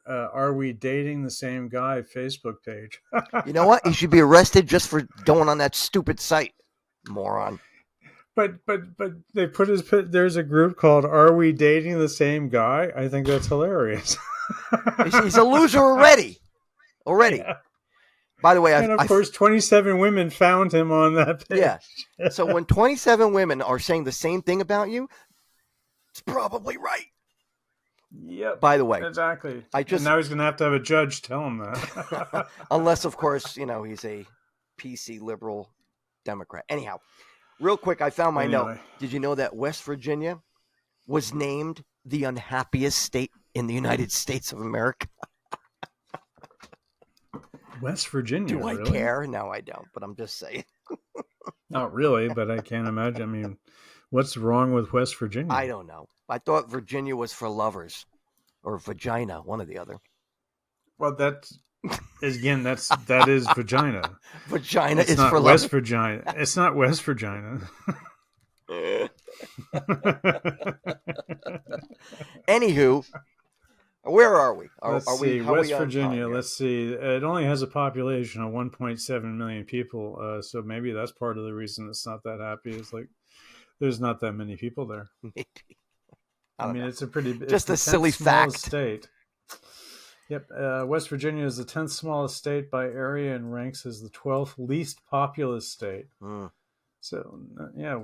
Are We Dating the Same Guy Facebook page. You know what? He should be arrested just for going on that stupid site. Moron. But they there's a group called Are We Dating the Same Guy? I think that's hilarious. He's a loser already. Yeah. By the way, of course, 27 women found him on that page. Yeah. So when 27 women are saying the same thing about you, it's probably right. Yep. By the way, exactly. And now he's going to have a judge tell him that. Unless, of course, he's a PC liberal Democrat. Anyhow, real quick, I found my note. Did you know that West Virginia was named the unhappiest state in the United States of America? West Virginia. Do I care? No, I don't, but I'm just saying. Not really, but I can't imagine. I mean, what's wrong with West Virginia? I don't know. I thought Virginia was for lovers or vagina, one or the other. Well, that's Again, that is vagina. Vagina It's is not for West love. Virginia. It's not West Virginia. Anywho, where are we? Let's We see, how are we West on time Virginia. here? Let's see. It only has a population of 1.7 million people, so maybe that's part of the reason it's not that happy. It's like there's not that many people there. Maybe. I don't mean, know. it's Just the a 10th silly smallest fact. state. Yep, West Virginia is the 10th smallest state by area and ranks as the 12th least populous state. Mm. So, yeah,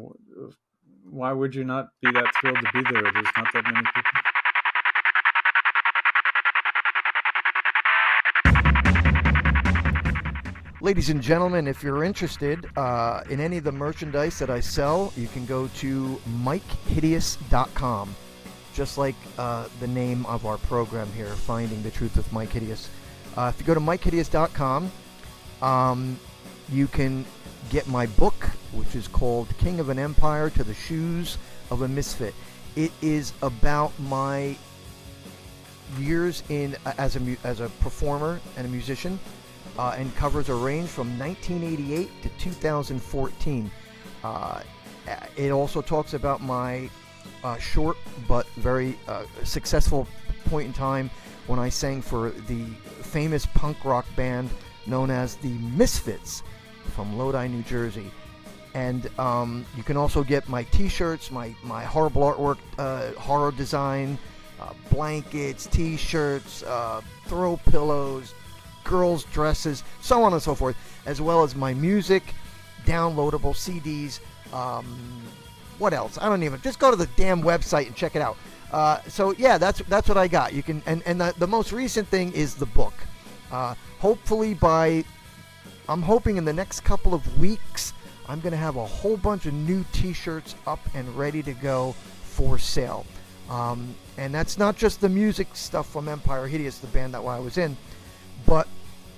why would you not be that thrilled to be there? There's not that many people. Ladies and gentlemen, if you're interested in any of the merchandise that I sell, you can go to MykeHideous.com. Just like the name of our program here, Finding the Truth with Myke Hideous. If you go to MykeHideous.com, you can get my book, which is called King of an Empire to the Shoes of a Misfit. It is about my years as a performer and a musician, and covers a range from 1988 to 2014. It also talks about my short but very successful point in time when I sang for the famous punk rock band known as the Misfits from Lodi, New Jersey. And you can also get my t-shirts, my horrible artwork, horror design, blankets, t-shirts, throw pillows, girls' dresses, so on and so forth, as well as my music, downloadable CDs. What else? I don't even. Just go to the damn website and check it out. So yeah, that's what I got. You can, and the most recent thing is the book. Hopefully I'm hoping in the next couple of weeks, I'm gonna have a whole bunch of new T-shirts up and ready to go for sale. And that's not just the music stuff from Empire Hideous, the band that I was in, but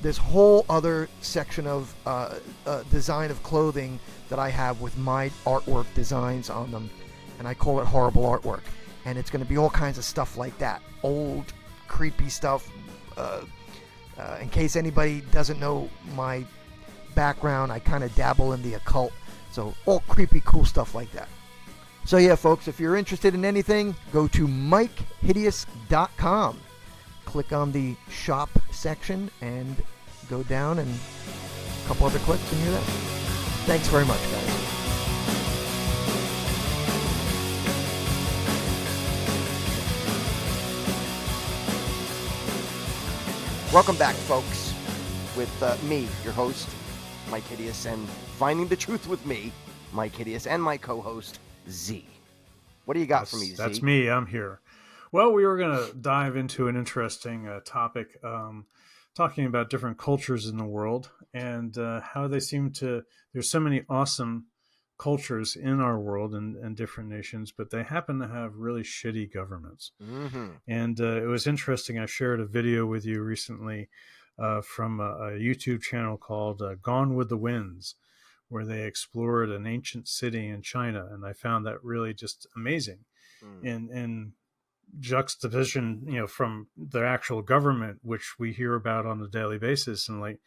this whole other section of design of clothing that I have with my artwork designs on them, and I call it horrible artwork. And it's going to be all kinds of stuff like that, old, creepy stuff. In case anybody doesn't know my background, I kind of dabble in the occult, so all creepy, cool stuff like that. So yeah, folks, if you're interested in anything, go to MykeHideous.com. Click on the shop section and go down, and a couple other clicks and you're there. Thanks very much, guys. Welcome back, folks, with me, your host, Myke Hideous, and Finding the Truth with me, Myke Hideous, and my co-host, Z. What do you got for me, Z? That's me. I'm here. Well, we were going to dive into an interesting topic, talking about different cultures in the world and how they seem to. There's so many awesome cultures in our world and different nations, but they happen to have really shitty governments. Mm-hmm. And it was interesting. I shared a video with you recently from a YouTube channel called Gone with the Winds, where they explored an ancient city in China, and I found that really just amazing. In juxtaposition, from the actual government, which we hear about on a daily basis, and like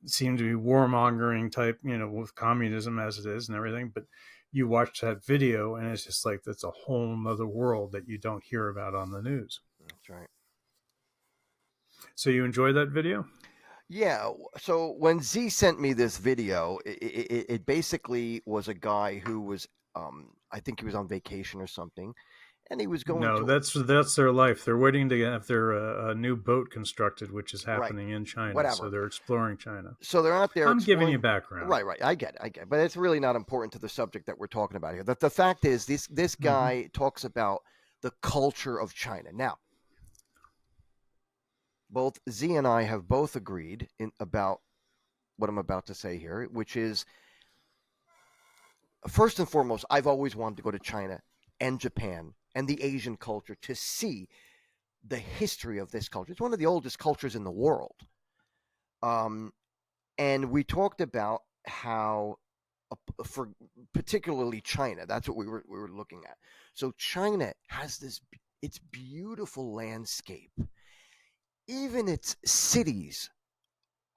seem to be warmongering type, with communism as it is and everything. But you watch that video, and it's just like that's a whole nother world that you don't hear about on the news. That's right. So you enjoyed that video? Yeah. So when Z sent me this video, it basically was a guy who was, I think he was on vacation or something, and he was going. No, that's their life. They're waiting to have their a new boat constructed, which is happening in China. Whatever. So they're exploring China. So they're out there. I'm giving you background. Right. I get it. But it's really not important to the subject that we're talking about here. The fact is, this guy talks about the culture of China. Now, both Z and I have both agreed about what I'm about to say here, which is, first and foremost, I've always wanted to go to China and Japan and the Asian culture to see the history of this culture. It's one of the oldest cultures in the world. And we talked about how, for particularly China, that's what we were looking at. So China has its beautiful landscape. even its cities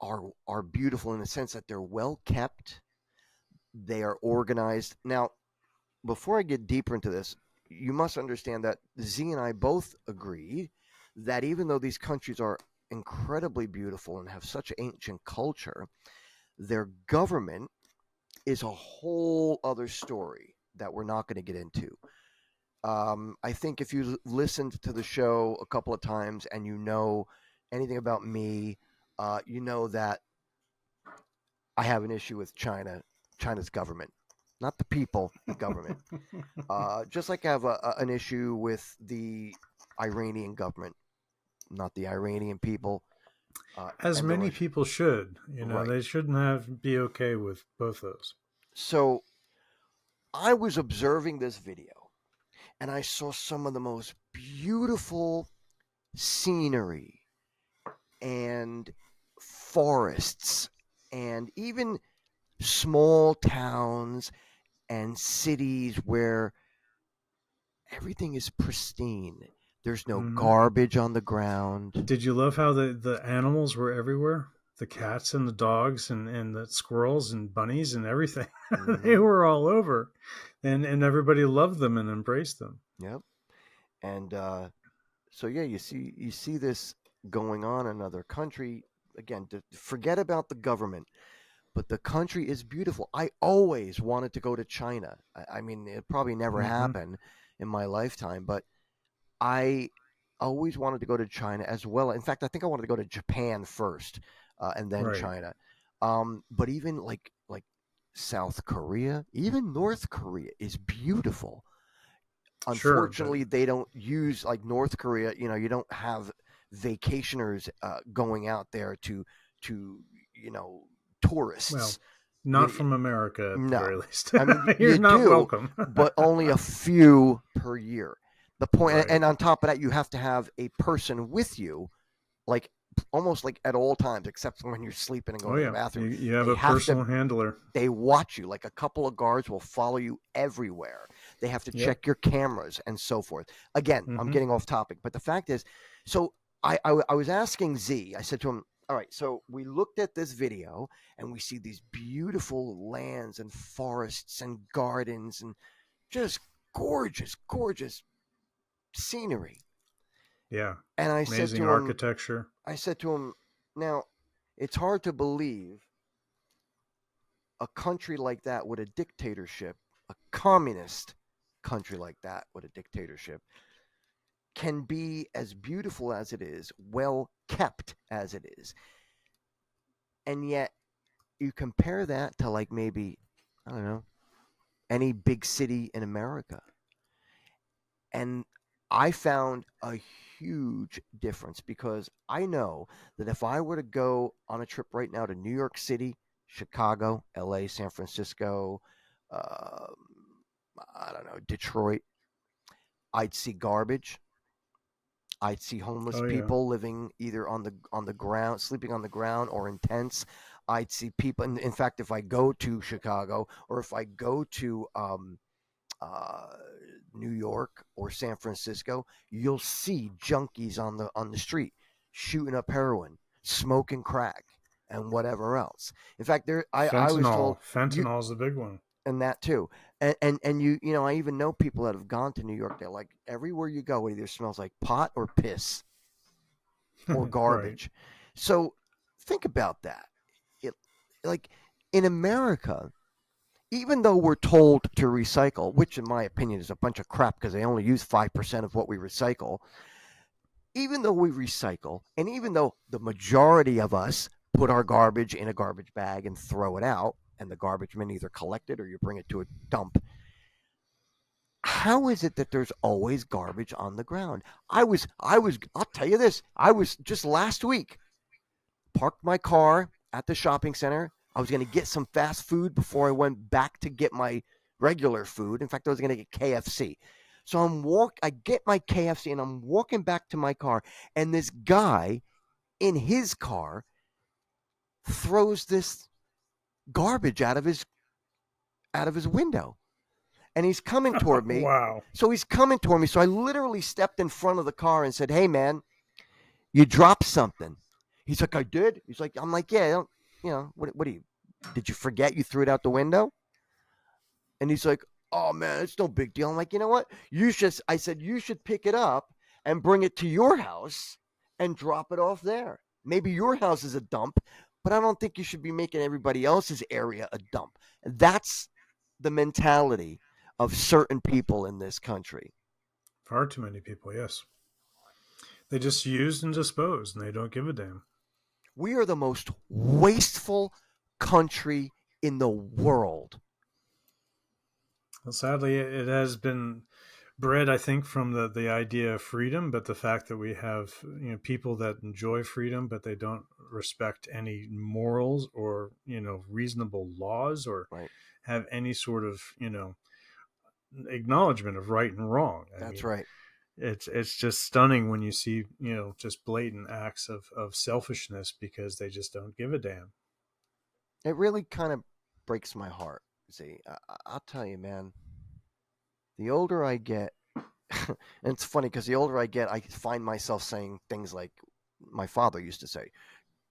are beautiful in the sense that they're well kept, they are organized. Now, before I get deeper into this, you must understand that Z and I both agreed that even though these countries are incredibly beautiful and have such ancient culture, their government is a whole other story that we're not going to get into. I think if you listened to the show a couple of times and you know anything about me, you know that I have an issue with China's government, not the people, the government. Just like I have an issue with the Iranian government, not the Iranian people. As And the many Russian. people should, Right. they shouldn't be okay with both those. So I was observing this video and I saw some of the most beautiful scenery and forests and even small towns and cities where everything is pristine. There's no Hmm. garbage on the ground. Did you love how the animals were everywhere? The cats and the dogs and the squirrels and bunnies and everything. They Mm-hmm. were all over. And everybody loved them and embraced them. Yep. And so yeah, you see this going on in another country. Again, forget about the government, but the country is beautiful. I always wanted to go to China. I mean, it probably never Hmm. happened in my lifetime, but I always wanted to go to China as well. In fact, I think I wanted to go to Japan first, and then Right. China. But even like South Korea, even North Korea is beautiful. Sure. But Unfortunately, they don't use like North Korea. You know, you don't have vacationers going out there to you know well, tourists. not from America at the No, very least. I mean You're you not do, welcome. but only a few per year. The point, Right. and on top of that, you have to have a person with you, like almost like at all times, except when you're sleeping and Oh going to the yeah. bathroom. You have They a have to. personal handler. They watch you. Like a couple of guards will follow you everywhere. They have to Yep. check your cameras and so forth. Again, I'm Hmm. getting off topic, but the fact is, so I was asking Z. I said to him, "All right, so we looked at this video and we see these beautiful lands and forests and gardens and just gorgeous, gorgeous scenery." Yeah. And Amazing architecture. I said to him, now it's hard to believe a country like that with a dictatorship, a communist country like that with a dictatorship, can be as beautiful as it is, well kept as it is. And yet you compare that to like maybe, I don't know, any big city in America. And I found a huge difference because I know that if I were to go on a trip right now to New York City, Chicago, LA, San Francisco, uh, I don't know, Detroit, I'd see garbage. I'd see homeless Oh yeah. people living either on the ground, sleeping on the ground, or in tents. I'd see people. In fact, if I go to Chicago or if I go to uh, New York or San Francisco, you'll see junkies on the street shooting up heroin, smoking crack, and whatever else. In fact, I was told Fentanyl. you Fentanyl's the big one. and that too. And you know, I even know people that have gone to New York. They're like, everywhere you go, it either smells like pot or piss or Right. garbage. So think about that. It like in America, even though we're told to recycle, which in my opinion is a bunch of crap because they only use 5% of what we recycle, even though we recycle, and even though the majority of us put our garbage in a garbage bag and throw it out, and the garbage men either collect it or you bring it to a dump, how is it that there's always garbage on the ground? I'll tell you this, I was just last week, parked my car at the shopping center. I was going to get some fast food before I went back to get my regular food. In fact, I was going to get KFC. So I get my KFC and I'm walking back to my car, and this guy in his car throws this garbage out of his window, and he's coming toward me. Wow. So he's coming toward me. So I literally stepped in front of the car and said, "Hey, man, You dropped something. He's like, I did. He's like, I'm like, yeah, what do you, did you forget you threw it out the window? And he's like, oh man, it's no big deal. I'm like, you know what? I said, you should pick it up and bring it to your house and drop it off there. Maybe your house is a dump, but I don't think you should be making everybody else's area a dump. That's the mentality of certain people in this country. Far too many people, yes. They just use and dispose, and they don't give a damn. We are the most wasteful country in the world. Well, sadly, it has been bred, I think, from the idea of freedom, but the fact that we have people that enjoy freedom, but they don't respect any morals or reasonable laws or right. have any sort of acknowledgement of right and wrong. That's right. It's just stunning when you see just blatant acts of selfishness because they just don't give a damn. It really kind of breaks my heart. See, I'll tell you, man. The older I get, and it's funny because the older I get, I find myself saying things like my father used to say,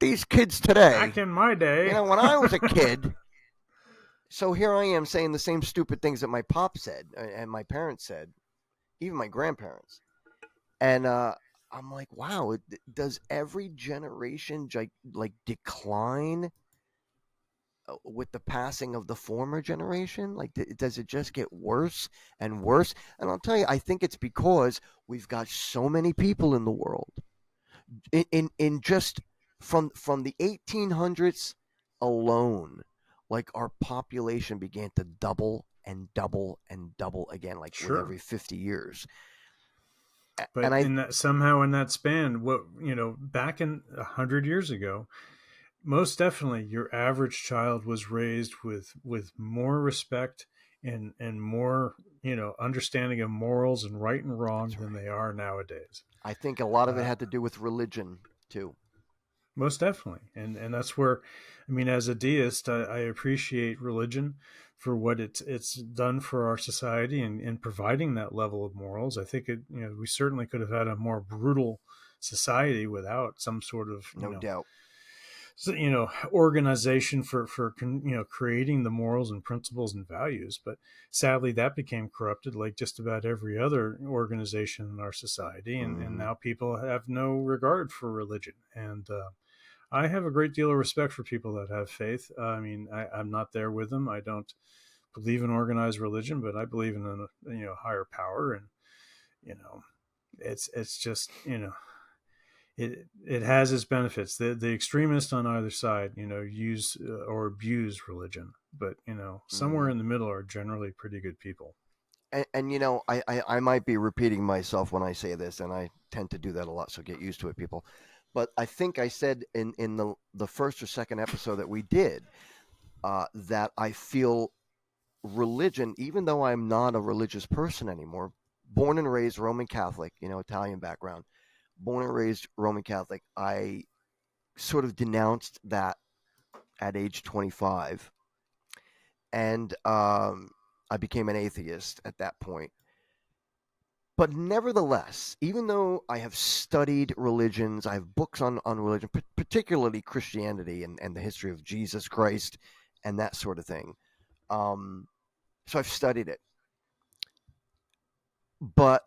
"These kids today." Back in my day, when I was a kid. So here I am saying the same stupid things that my pop said and my parents said, even my grandparents. And I'm like, wow, does every generation like decline with the passing of the former generation? Like, does it just get worse and worse? And I'll tell you, I think it's because we've got so many people in the world. In just from the 1800s alone, like our population began to double and double and double again, like sure. with every 50 years. But somehow in that span, back in 100 years ago, most definitely your average child was raised with more respect and more understanding of morals and right and wrong than they are nowadays. I think a lot of it had to do with religion too. Most definitely. And that's where, as a deist, I appreciate religion for what it's done for our society and providing that level of morals. I think we certainly could have had a more brutal society without some sort of no doubt organization for creating the morals and principles and values. But sadly, that became corrupted, like just about every other organization in our society, and now people have no regard for religion. And I have a great deal of respect for people that have faith. I'm not there with them. I don't believe in organized religion, but I believe in a higher power, and it's just It has its benefits. The extremists on either side, use or abuse religion, but somewhere in the middle are generally pretty good people. And I might be repeating myself when I say this, and I tend to do that a lot. So get used to it, people. But I think I said in the first or second episode that we did that I feel religion, even though I'm not a religious person anymore, born and raised Roman Catholic, Italian background. Born and raised Roman Catholic, I sort of denounced that at age 25. And I became an atheist at that point. But nevertheless, even though I have studied religions, I have books on religion, particularly Christianity and the history of Jesus Christ and that sort of thing. So I've studied it. But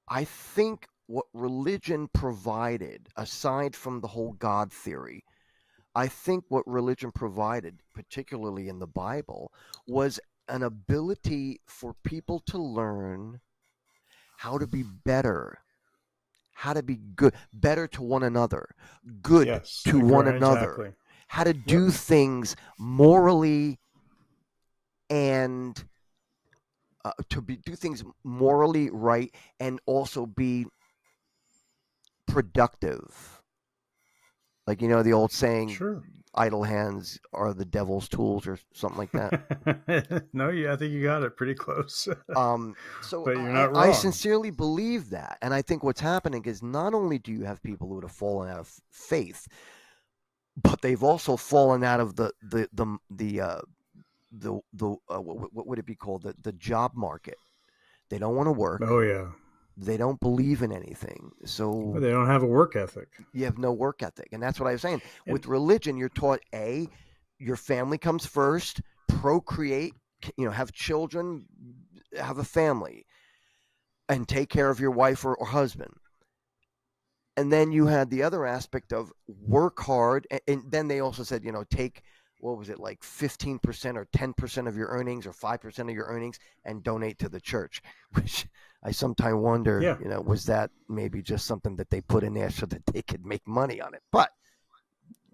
I think what religion provided, aside from the whole God theory, I think what religion provided, particularly in the Bible, was an ability for people to learn how to be better, how to be good, better to one another, good to one another, exactly. How to do things morally and do things morally right, and also be productive. Like, the old saying, sure. Idle hands are the devil's tools, or something like that. No, I think you got it pretty close. So but you're not wrong. I sincerely believe that. And I think what's happening is not only do you have people who have fallen out of faith, but they've also fallen out of the what would it be called? The job market. They don't want to work. Oh, yeah. they don't believe in anything. So They don't have a work ethic. you have no work ethic. And that's what I was saying. And, With religion, you're taught your family comes first, procreate, have children, have a family, and take care of your wife or husband. And then you had the other aspect of work hard. And then they also said, take, what was it, like 15% or 10% of your earnings or 5% of your earnings and donate to the church, which I sometimes wonder, yeah. Was that maybe just something that they put in there so that they could make money on it? But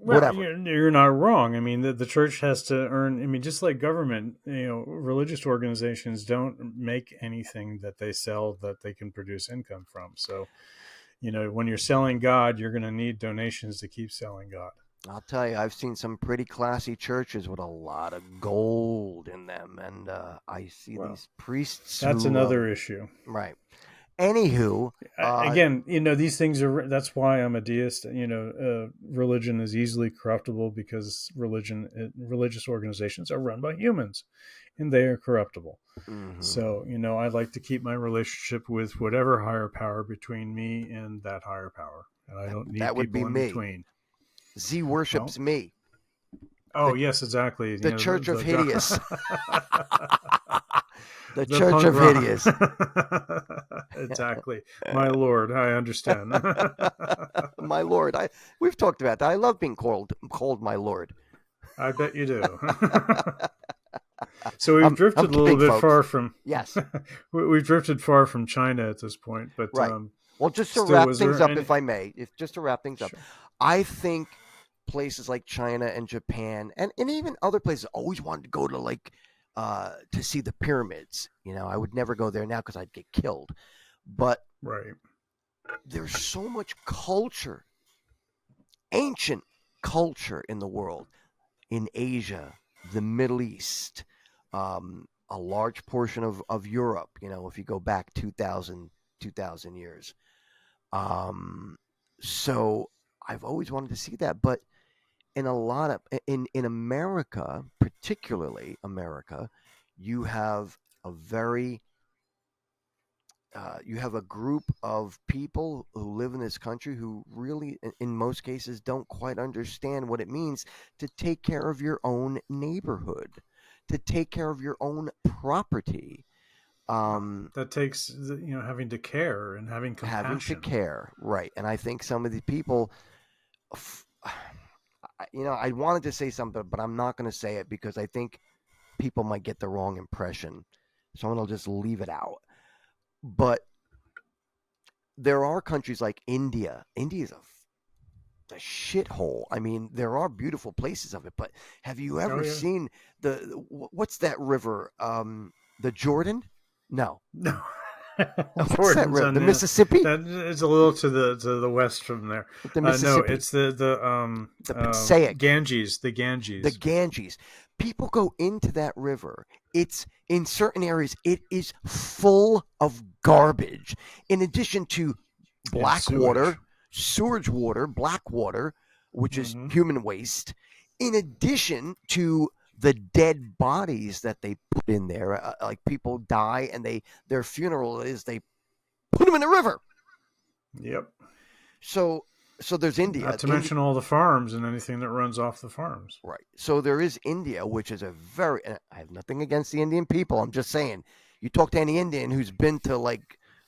Well, whatever. you're not wrong. I mean, the church has to earn. I mean, just like government, religious organizations don't make anything that they sell that they can produce income from. So, when you're selling God, you're going to need donations to keep selling God. I'll tell you, I've seen some pretty classy churches with a lot of gold in them, and I see these priests. That's another issue, right? Anywho, again, these things are. That's why I'm a deist. Religion is easily corruptible because religious organizations are run by humans, and they are corruptible. Mm-hmm. So, I like to keep my relationship with whatever higher power between me and that higher power, and I don't need people in between. Z worships me. Oh, yes, exactly. The Church of Hideous. The Church of Hideous. Exactly. My Lord, I understand. My Lord. We've talked about that. I love being called my Lord. I bet you do. So we've drifted a little bit far from... Yes. We've drifted far from China at this point. But right. Well, just to wrap things up, if I may, Sure. I think places like China and Japan and even other places always wanted to go to to see the pyramids. I would never go there now because I'd get killed. But right. There's so much culture, ancient culture in the world, in Asia, the Middle East, a large portion of Europe, if you go back 2,000 years. So I've always wanted to see that, but in America, particularly America, you have a group of people who live in this country who really, in most cases, don't quite understand what it means to take care of your own neighborhood, to take care of your own property. That takes, having to care and having compassion. Having to care, right. And I think some of these people, I wanted to say something, but I'm not going to say it because I think people might get the wrong impression. So I'm going to just leave it out. But there are countries like India. India is a shithole. I mean, there are beautiful places of it, but have you ever seen what's that river? The Jordan? No. What's that river? The Mississippi? That is a little to the west from there. The Mississippi. No, it's the Passaic. Ganges. The Ganges. The Ganges. People go into that river. It's in certain areas. It is full of garbage. In addition to black water, sewage water, black water, which is human waste. In addition to the dead bodies that they put in there, like people die and their funeral is they put them in the river. Yep. So there's India. Not to mention all the farms and anything that runs off the farms. Right. So there is India, which is I have nothing against the Indian people. I'm just saying, you talk to any Indian who's been to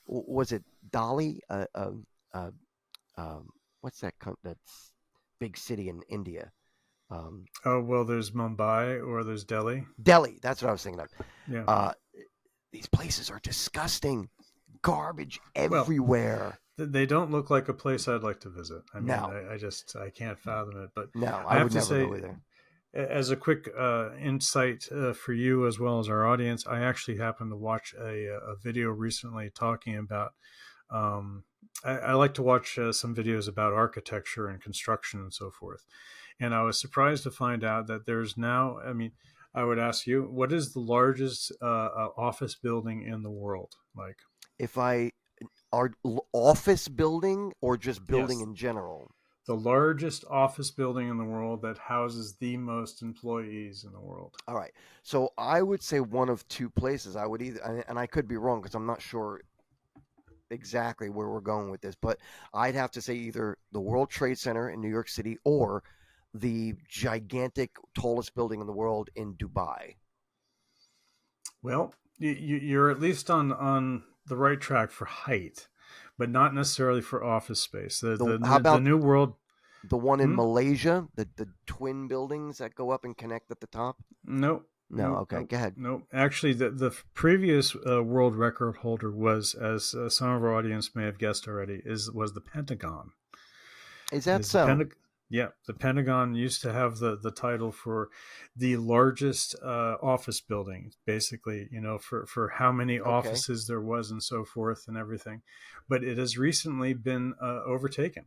was it Delhi? What's that's big city in India? There's Mumbai or there's Delhi. Delhi, that's what I was thinking of. Yeah. These places are disgusting. Garbage everywhere. They don't look like a place I'd like to visit. I mean, no. I can't fathom it. But no, I would never go either. As a quick insight for you as well as our audience, I actually happened to watch a video recently talking about. I like to watch some videos about architecture and construction and so forth. And I was surprised to find out that there's now, I would ask you, what is the largest office building in the world, Myke? Office building or just building in general? The largest office building in the world that houses the most employees in the world. All right. So I would say one of two places. I would either, and I could be wrong because I'm not sure exactly where we're going with this, but I'd have to say either the World Trade Center in New York City or the gigantic, tallest building in the world in Dubai. Well, you're at least on the right track for height, but not necessarily for office space. How The about new world. the one in Hmm? Malaysia, the twin buildings that go up and connect at the top? Nope. No, Nope, okay, nope, go ahead. nope. Actually, the previous world record holder was, as some of our audience may have guessed already, was the Pentagon. Is that Is the so? Yeah, the Pentagon used to have the title for the largest office building, basically, for how many Okay. offices there was and so forth and everything. But it has recently been overtaken.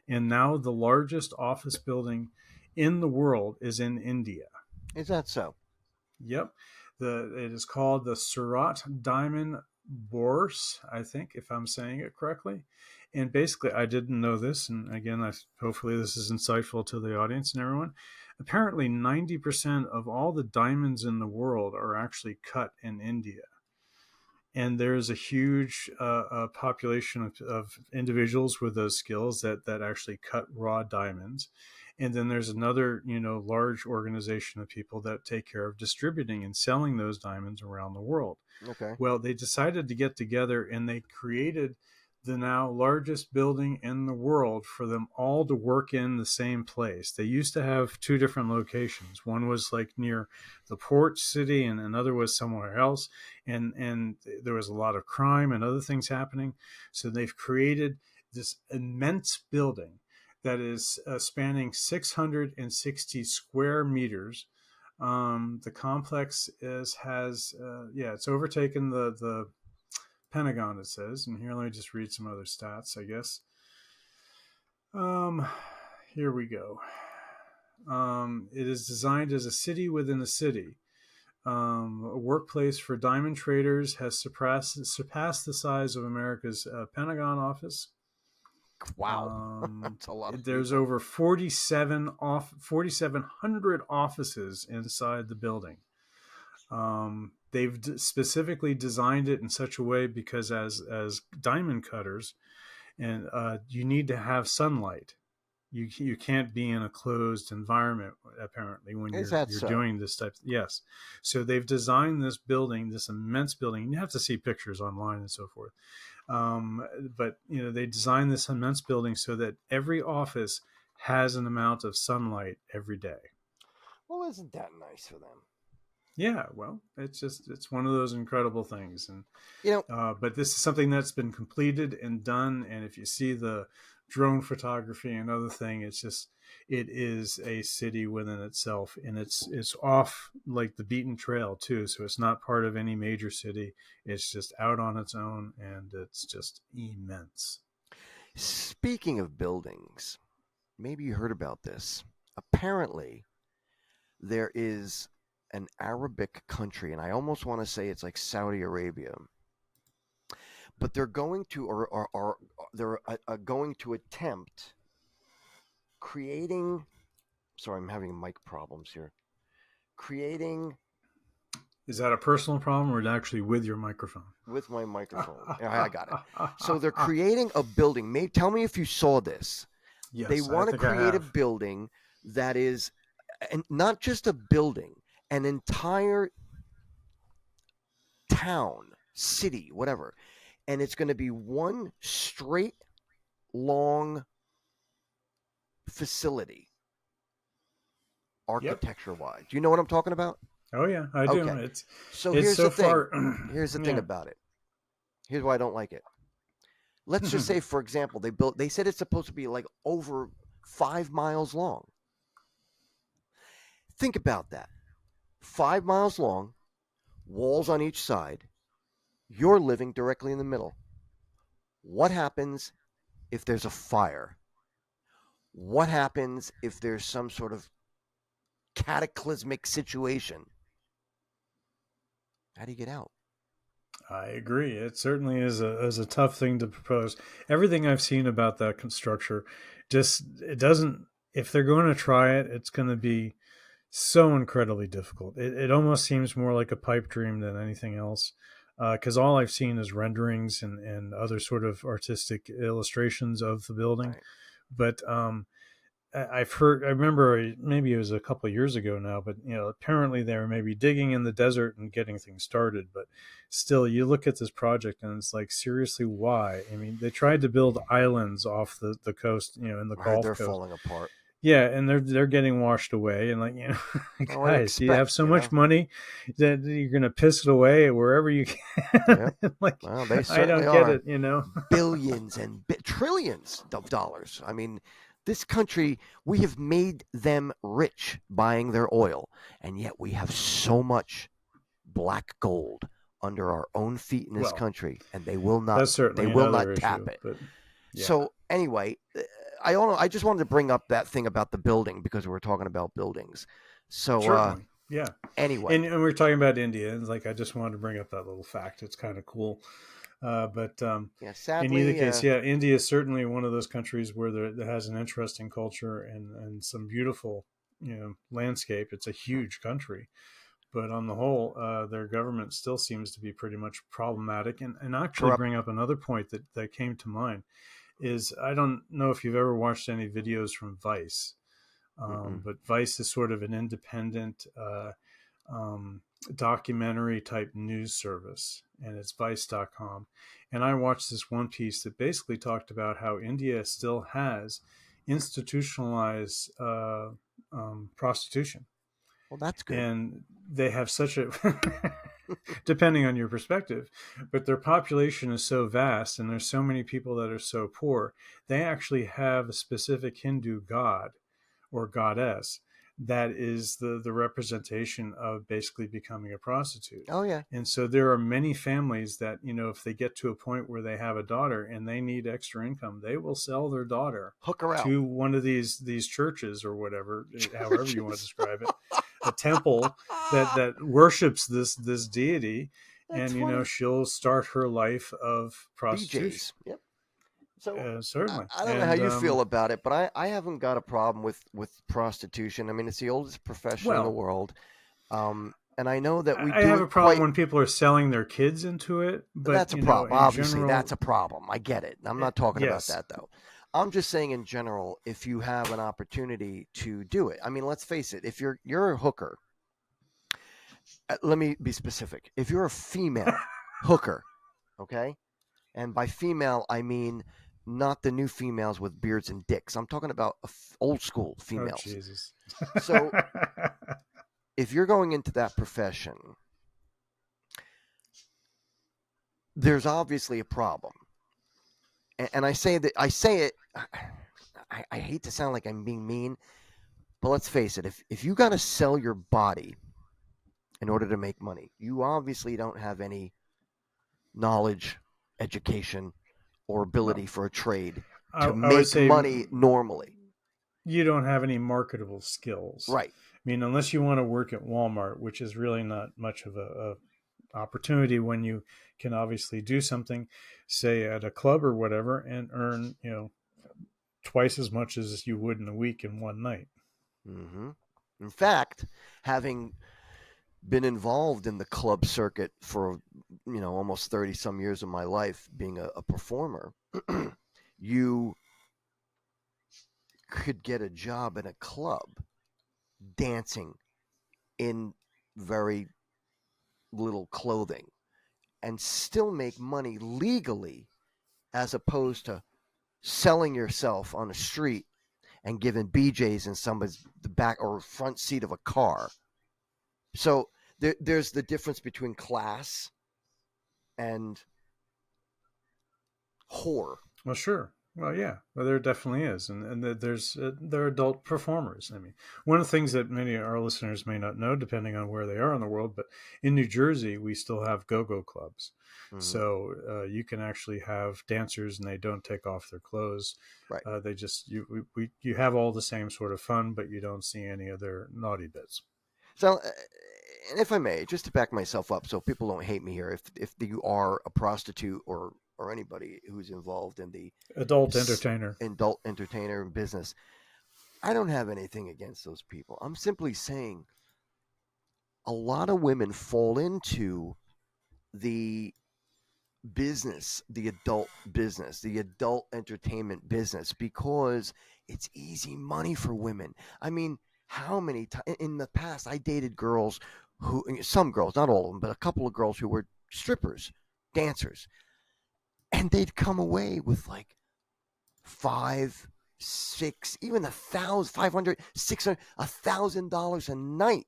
And now the largest office building in the world is in India. Is that so? Yep. It is called the Surat Diamond Bourse, I think, if I'm saying it correctly. And basically, I didn't know this, and again, hopefully this is insightful to the audience and everyone. Apparently, 90% of all the diamonds in the world are actually cut in India. And there's a huge population of individuals with those skills that actually cut raw diamonds. And then there's another, large organization of people that take care of distributing and selling those diamonds around the world. Okay. Well, they decided to get together and they created the now largest building in the world for them all to work in the same place. They used to have two different locations. One was like near the port city and another was somewhere else. And there was a lot of crime and other things happening. So they've created this immense building that is spanning 660 square meters. The complex it's overtaken the Pentagon, it says. And here, let me just read some other stats, I guess. Here we go. It is designed as a city within a city. A workplace for diamond traders has surpassed the size of America's Pentagon office. Wow. That's a lot of There's people. over 4,700 offices inside the building. They've specifically designed it in such a way because as diamond cutters, and you need to have sunlight. You can't be in a closed environment apparently when Is you're that so? doing this type. Yes, so they've designed this building, this immense building. You have to see pictures online and so forth. But they designed this immense building so that every office has an amount of sunlight every day. Well, isn't that nice for them? Yeah, well, it's one of those incredible things, and You know, but this is something that's been completed and done. And if you see the drone photography and other thing, it is a city within itself, and it's off like the beaten trail too. So it's not part of any major city. It's just out on its own, and it's just immense. speaking of buildings, maybe you heard about this. Apparently, there is an Arabic country, and I almost want to say it's like Saudi Arabia, but they're going to or they're going to attempt creating. Sorry, I'm having mic problems here. Creating Is that a personal problem or actually with your microphone? with my microphone. Yeah, I got it. So they're creating a building. Maybe tell me if you saw this. Yes, They I want to think I create a have. building that is, and not just a building, an entire town, city, whatever, and it's going to be one straight, long facility, Yep. architecture-wise. Do you know what I'm talking about? Oh yeah, I do. Okay. It's So it's here's so the thing. far. Here's the thing Yeah. about it. Here's why I don't like it. Let's just say, for example, they said it's supposed to be like over 5 miles long. Think about that. 5 miles long, walls on each side. You're living directly in the middle. What happens if there's a fire? What happens if there's some sort of cataclysmic situation? How do you get out? I agree. It certainly is a tough thing to propose. Everything I've seen about that construction, it doesn't. If they're going to try it, it's going to be so incredibly difficult. It almost seems more like a pipe dream than anything else. because all I've seen is renderings and other sort of artistic illustrations of the building. Right. But I've heard, I remember maybe it was a couple of years ago now, but apparently they were maybe digging in the desert and getting things started. But still, you look at this project and it's like, seriously, why? I mean, they tried to build islands off the coast, in the I heard Gulf they're Coast. falling apart. Yeah, and they're getting washed away, and like, Oh, I guys, you have expect, so much money that you're gonna piss it away wherever you can. Yep. Like, Well, they I don't certainly get are. it. Billions and trillions of dollars. I mean, this country, we have made them rich buying their oil, and yet we have so much black gold under our own feet in this Well, country, and they will not. That's certainly They will another not tap issue, it. but yeah. So anyway, I don't know. I just wanted to bring up that thing about the building because we were talking about buildings. So Certainly. Yeah. anyway, And we're talking about India, and like I just wanted to bring up that little fact. It's kind of cool. But yeah, sadly, in either case, yeah, India is certainly one of those countries where there has an interesting culture and some beautiful, landscape. It's a huge country, but on the whole, their government still seems to be pretty much problematic. And actually, Corrupt. bring up another point that came to mind is, I don't know if you've ever watched any videos from Vice, but Vice is sort of an independent documentary type news service, and it's vice.com. And I watched this one piece that basically talked about how India still has institutionalized prostitution. Well, that's good. And they have such a depending on your perspective, but their population is so vast and there's so many people that are so poor, they actually have a specific Hindu god or goddess that is the representation of basically becoming a prostitute. Oh yeah. And so there are many families that, if they get to a point where they have a daughter and they need extra income, they will sell their daughter, hook her out, to one of these churches or whatever, however you want to describe it, a temple that worships this deity. That's and funny. she'll start her life of prostitution. BJ's. Yep. So certainly, I don't know how you feel about it, but I haven't got a problem with prostitution. I mean, it's the oldest profession in the world, and I know that we. I have a problem when people are selling their kids into it, but that's a problem. Obviously, general, that's a problem. I get it. I'm not talking about that though. I'm just saying in general, if you have an opportunity to do it, I mean, let's face it. If you're a hooker, let me be specific. If you're a female hooker, okay, and by female I mean not the new females with beards and dicks. I'm talking about old school females. Oh, Jesus. So if you're going into that profession, there's obviously a problem. And I say it, I hate to sound like I'm being mean, but let's face it. If you got to sell your body in order to make money, you obviously don't have any knowledge, education, or ability for a trade to make money normally. You don't have any marketable skills. Right. I mean, unless you want to work at Walmart, which is really not much of a opportunity when you can obviously do something, say at a club or whatever, and earn, twice as much as you would in a week in one night. Mm-hmm. In fact, having been involved in the club circuit for almost 30 some years of my life being a performer, you could get a job in a club dancing in very little clothing and still make money legally, as opposed to selling yourself on the street and giving BJ's in somebody's the back or front seat of a car. So there's the difference between class and whore. Well, sure. Well, yeah. Well, there definitely is, and there are adult performers. I mean, one of the things that many of our listeners may not know, depending on where they are in the world, but in New Jersey, we still have go-go clubs. Mm-hmm. So you can actually have dancers, and they don't take off their clothes. Right. They just you have all the same sort of fun, but you don't see any of their naughty bits. So, and if I may, just to back myself up, so people don't hate me here, if you are a prostitute or anybody who's involved in the adult entertainer business, I don't have anything against those people. I'm simply saying a lot of women fall into the business, the adult business, the adult entertainment business, because it's easy money for women. I mean, how many times in the past I dated girls who, some girls, not all of them, but a couple of girls who were strippers, dancers, and they'd come away with like five, six, even 1,000, 500, 600, $1,000 a night.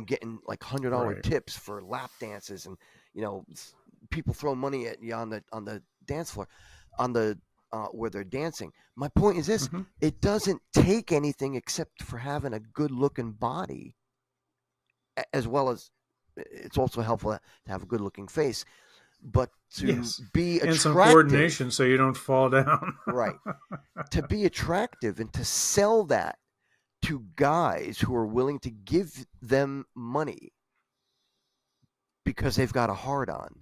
Getting like $100 Right. tips for lap dances, and people throw money at you on the dance floor, on the where they're dancing. My point is this: Mm-hmm. it doesn't take anything except for having a good-looking body, as well as it's also helpful to have a good-looking face. But to Yes. be And some attractive, coordination so you don't fall down. right? To be attractive and to sell that to guys who are willing to give them money because they've got a hard on.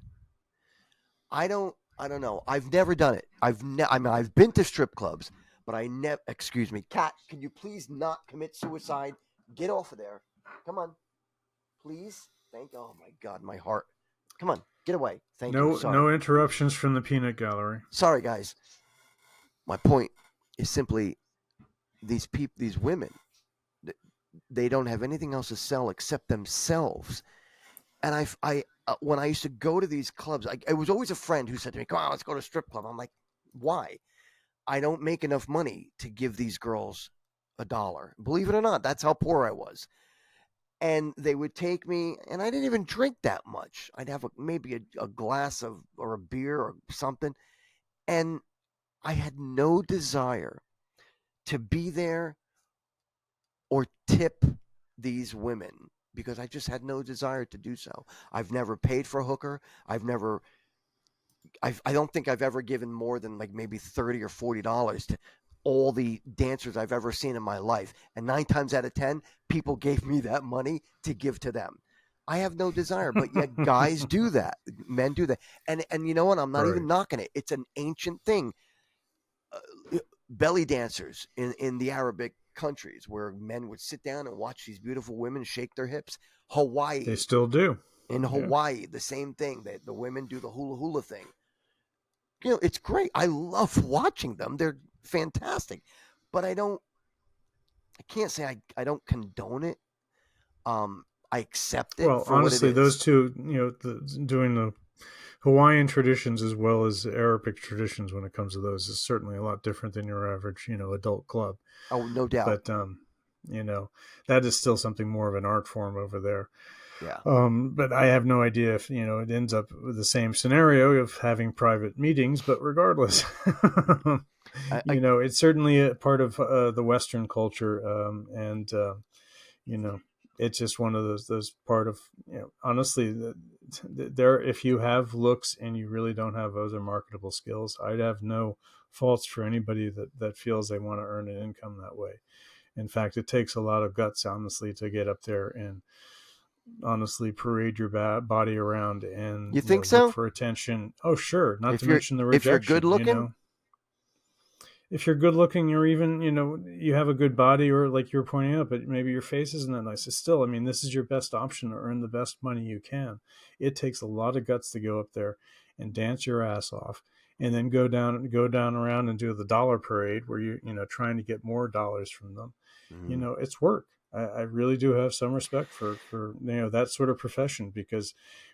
I don't know. I've never done it. I've been to strip clubs, but I never. Excuse me, Kat. Can you please not commit suicide? Get off of there. Come on, please. Oh my God, my heart. Come on, get away. Thank you. Sorry. No interruptions from the peanut gallery. Sorry, guys. My point is simply these women, they don't have anything else to sell except themselves. And when I used to go to these clubs, it was always a friend who said to me, "Come on, let's go to a strip club." I'm like, "Why? I don't make enough money to give these girls $1." Believe it or not, that's how poor I was. And they would take me, and I didn't even drink that much. I'd have maybe a glass of or a beer or something, and I had no desire to be there or tip these women, because I just had no desire to do so. I've never paid for a hooker. I don't think I've ever given more than like maybe $30 or $40 to all the dancers I've ever seen in my life. And 9 times out of 10, people gave me that money to give to them. I have no desire, but yet guys do that. Men do that. And you know what? I'm not even knocking it. It's an ancient thing. Belly dancers in the Arabic countries, where men would sit down and watch these beautiful women shake their hips. Hawaii. They still do. In Hawaii, the same thing. The women do the hula hula thing. It's great. I love watching them. They're fantastic. But I can't say I don't condone it. I accept it. Well, for honestly, what it is. those two, doing the Hawaiian traditions as well as Arabic traditions, when it comes to those, is certainly a lot different than your average, adult club. Oh, no doubt. But that is still something more of an art form over there. Yeah. But I have no idea if it ends up with the same scenario of having private meetings. But regardless, it's certainly a part of the Western culture, and it's just one of those part of, honestly, there, if you have looks and you really don't have other marketable skills, I'd have no faults for anybody that feels they want to earn an income that way. In fact, it takes a lot of guts, honestly, to get up there and honestly parade your body around and you think so? Look for attention. Oh, sure. Not to mention the rejection. If you're good looking, if you're good looking, or even, you have a good body, or like you're pointing out, but maybe your face isn't that nice. It's still, this is your best option to earn the best money you can. It takes a lot of guts to go up there and dance your ass off, and then go down around and do the dollar parade where you're trying to get more dollars from them. Mm-hmm. It's work. I really do have some respect for that sort of profession, because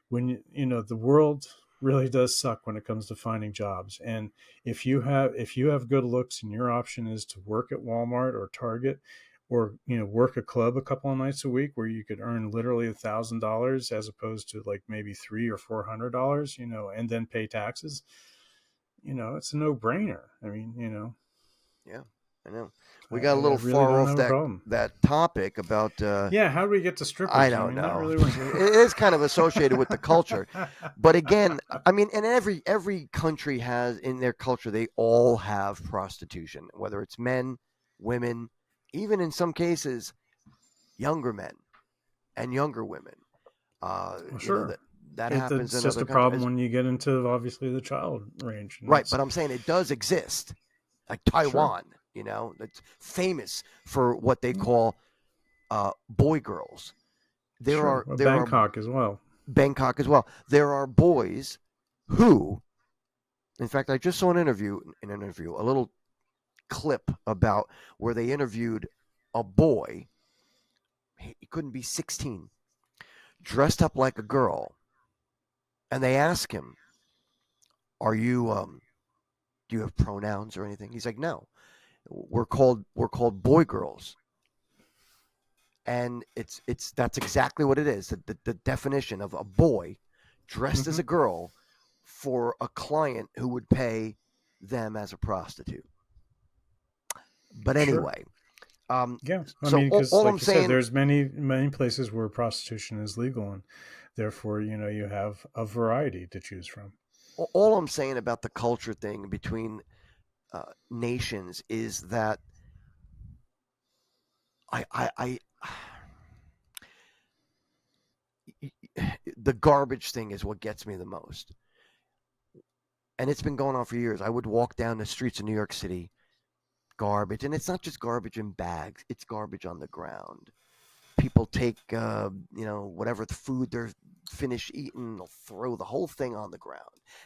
when the world really does suck when it comes to finding jobs. And if you have good looks and your option is to work at Walmart or Target, or work a club a couple of nights a week where you could earn literally $1,000 as opposed to like maybe $300 or $400, and then pay taxes, it's a no-brainer. Yeah, I know. We got a little really far off that topic about. How do we get to strippers? I don't know. Not really it is kind of associated with the culture, but again, and every country has in their culture, they all have prostitution, whether it's men, women, even in some cases, younger men and younger women. Sure. That happens. It's just a problem when you get into obviously the child range, right? But I'm saying it does exist, like Taiwan. Sure. That's famous for what they call boy girls. There are Bangkok as well. Bangkok as well. There are boys who, in fact, I just saw an interview, a little clip about where they interviewed a boy. He couldn't be 16, dressed up like a girl, and they ask him, "Are you do you have pronouns or anything?" He's like, "No, we're called boy girls." And it's that's exactly what it is. The definition of a boy dressed as a girl for a client who would pay them as a prostitute. But Sure. anyway, Yeah, I so mean, because all like I'm you saying, said, there's many places where prostitution is legal, and therefore, you have a variety to choose from. all I'm saying about the culture thing between nations is that I the garbage thing is what gets me the most. And it's been going on for years. I would walk down the streets of New York City, garbage, and it's not just garbage in bags, it's garbage on the ground. People take whatever the food they're finished eating, they'll throw the whole thing on the ground.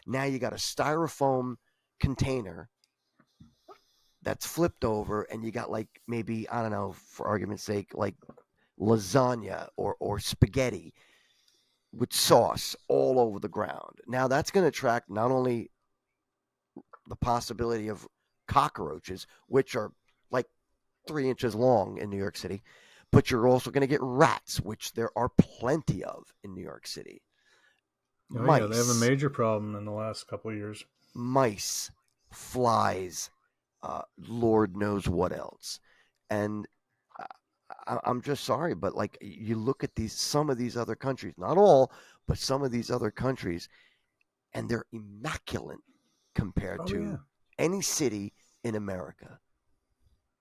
Now you got a styrofoam container that's flipped over, and you got, like, maybe, I don't know, for argument's sake, like lasagna or spaghetti with sauce all over the ground. Now that's going to attract not only the possibility of cockroaches, which are like 3 inches long in New York City, but you're also going to get rats, which there are plenty of in New York City. Oh yeah, they have a Mice, major problem in the last couple of years. mice, flies, Lord knows what else. And I'm just sorry, but like, you look at some of these other countries, not all, but some of these other countries, and they're immaculate compared Oh yeah, to any city in America.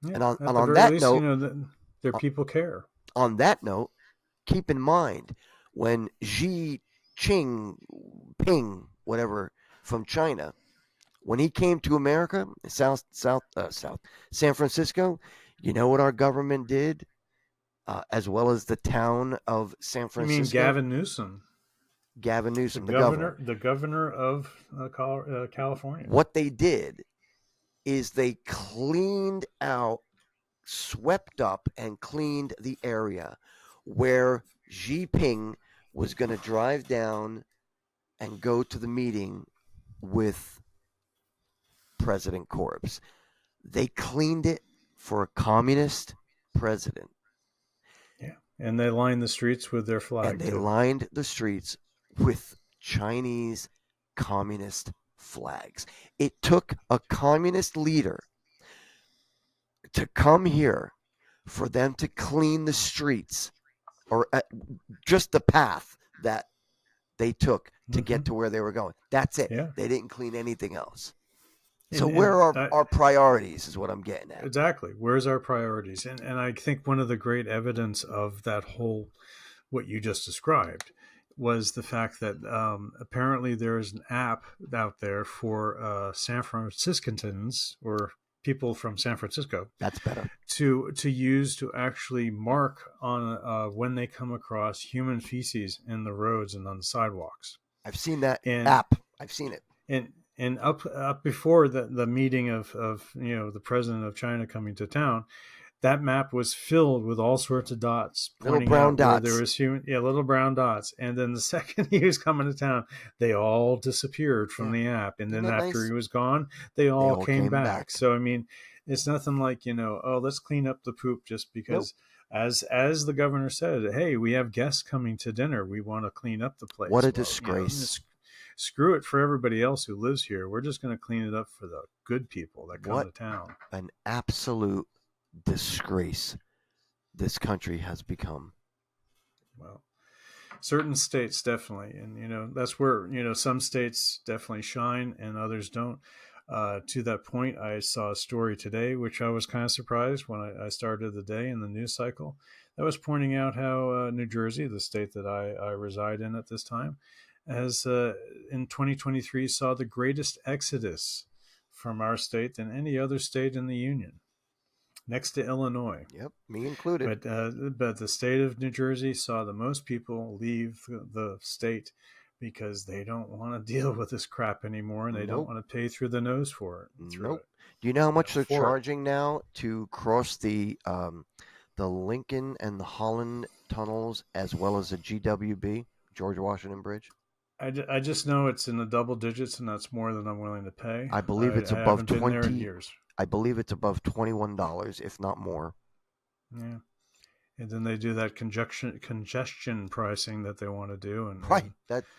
yeah. And on, At and the on very that least, note, their people care. on that note, keep in mind when Xi Jinping, whatever, from China, when he came to America, San Francisco, you know what our government did, as well as the town of San You mean Francisco? Gavin Newsom, Gavin the Newsom, the governor. governor, the governor of California? What they did is they cleaned out, swept up, and cleaned the area where Xi Jinping was going to drive down and go to the meeting with President Corbs. They cleaned it for a communist president. Yeah, and they lined the streets with their flag And they too. lined the streets with Chinese communist flags. It took a communist leader to come here for them to clean the streets, or just the path that they took to get to where they were going. That's it. Yeah. They didn't clean anything else. So And where are our priorities is what I'm getting at. Exactly. Where's our priorities? And I think one of the great evidence of that whole, what you just described, was the fact that apparently there is an app out there for San Franciscans, or people from San Francisco. That's better. To use to actually mark on when they come across human feces in the roads and on the sidewalks. I've seen that app. I've seen it. And up before the meeting of the president of China coming to town, that map was filled with all sorts of dots, Little brown dots. where there was little brown dots. And then the second he was coming to town, they all disappeared from the app. And then after nice? He was gone, they all came back. back. So I mean, it's nothing like let's clean up the poop just because. Nope. As the governor said, hey, we have guests coming to dinner. We want to clean up the place. What a disgrace. Screw it for everybody else who lives here. We're just going to clean it up for the good people that come to town. An absolute disgrace this country has become. Well, certain states definitely, and that's where some states definitely shine and others don't. To that point, I saw a story today which I was kind of surprised when I started the day in the news cycle, that was pointing out how New Jersey, the state that I reside in at this time, as in 2023 saw the greatest exodus from our state than any other state in the union. next to Illinois. Yep, me included. But the state of New Jersey saw the most people leave the state because they don't want to deal with this crap anymore, and they don't want to pay through the nose for it. Nope. Do you know how much they're charging now to cross the Lincoln and the Holland tunnels as well as the GWB, George Washington Bridge? I just know it's in the double digits, and that's more than I'm willing to pay. I believe it's above 20. Been there in years. I believe it's above $21, if not more. Yeah, and then they do that congestion pricing that they want to do, and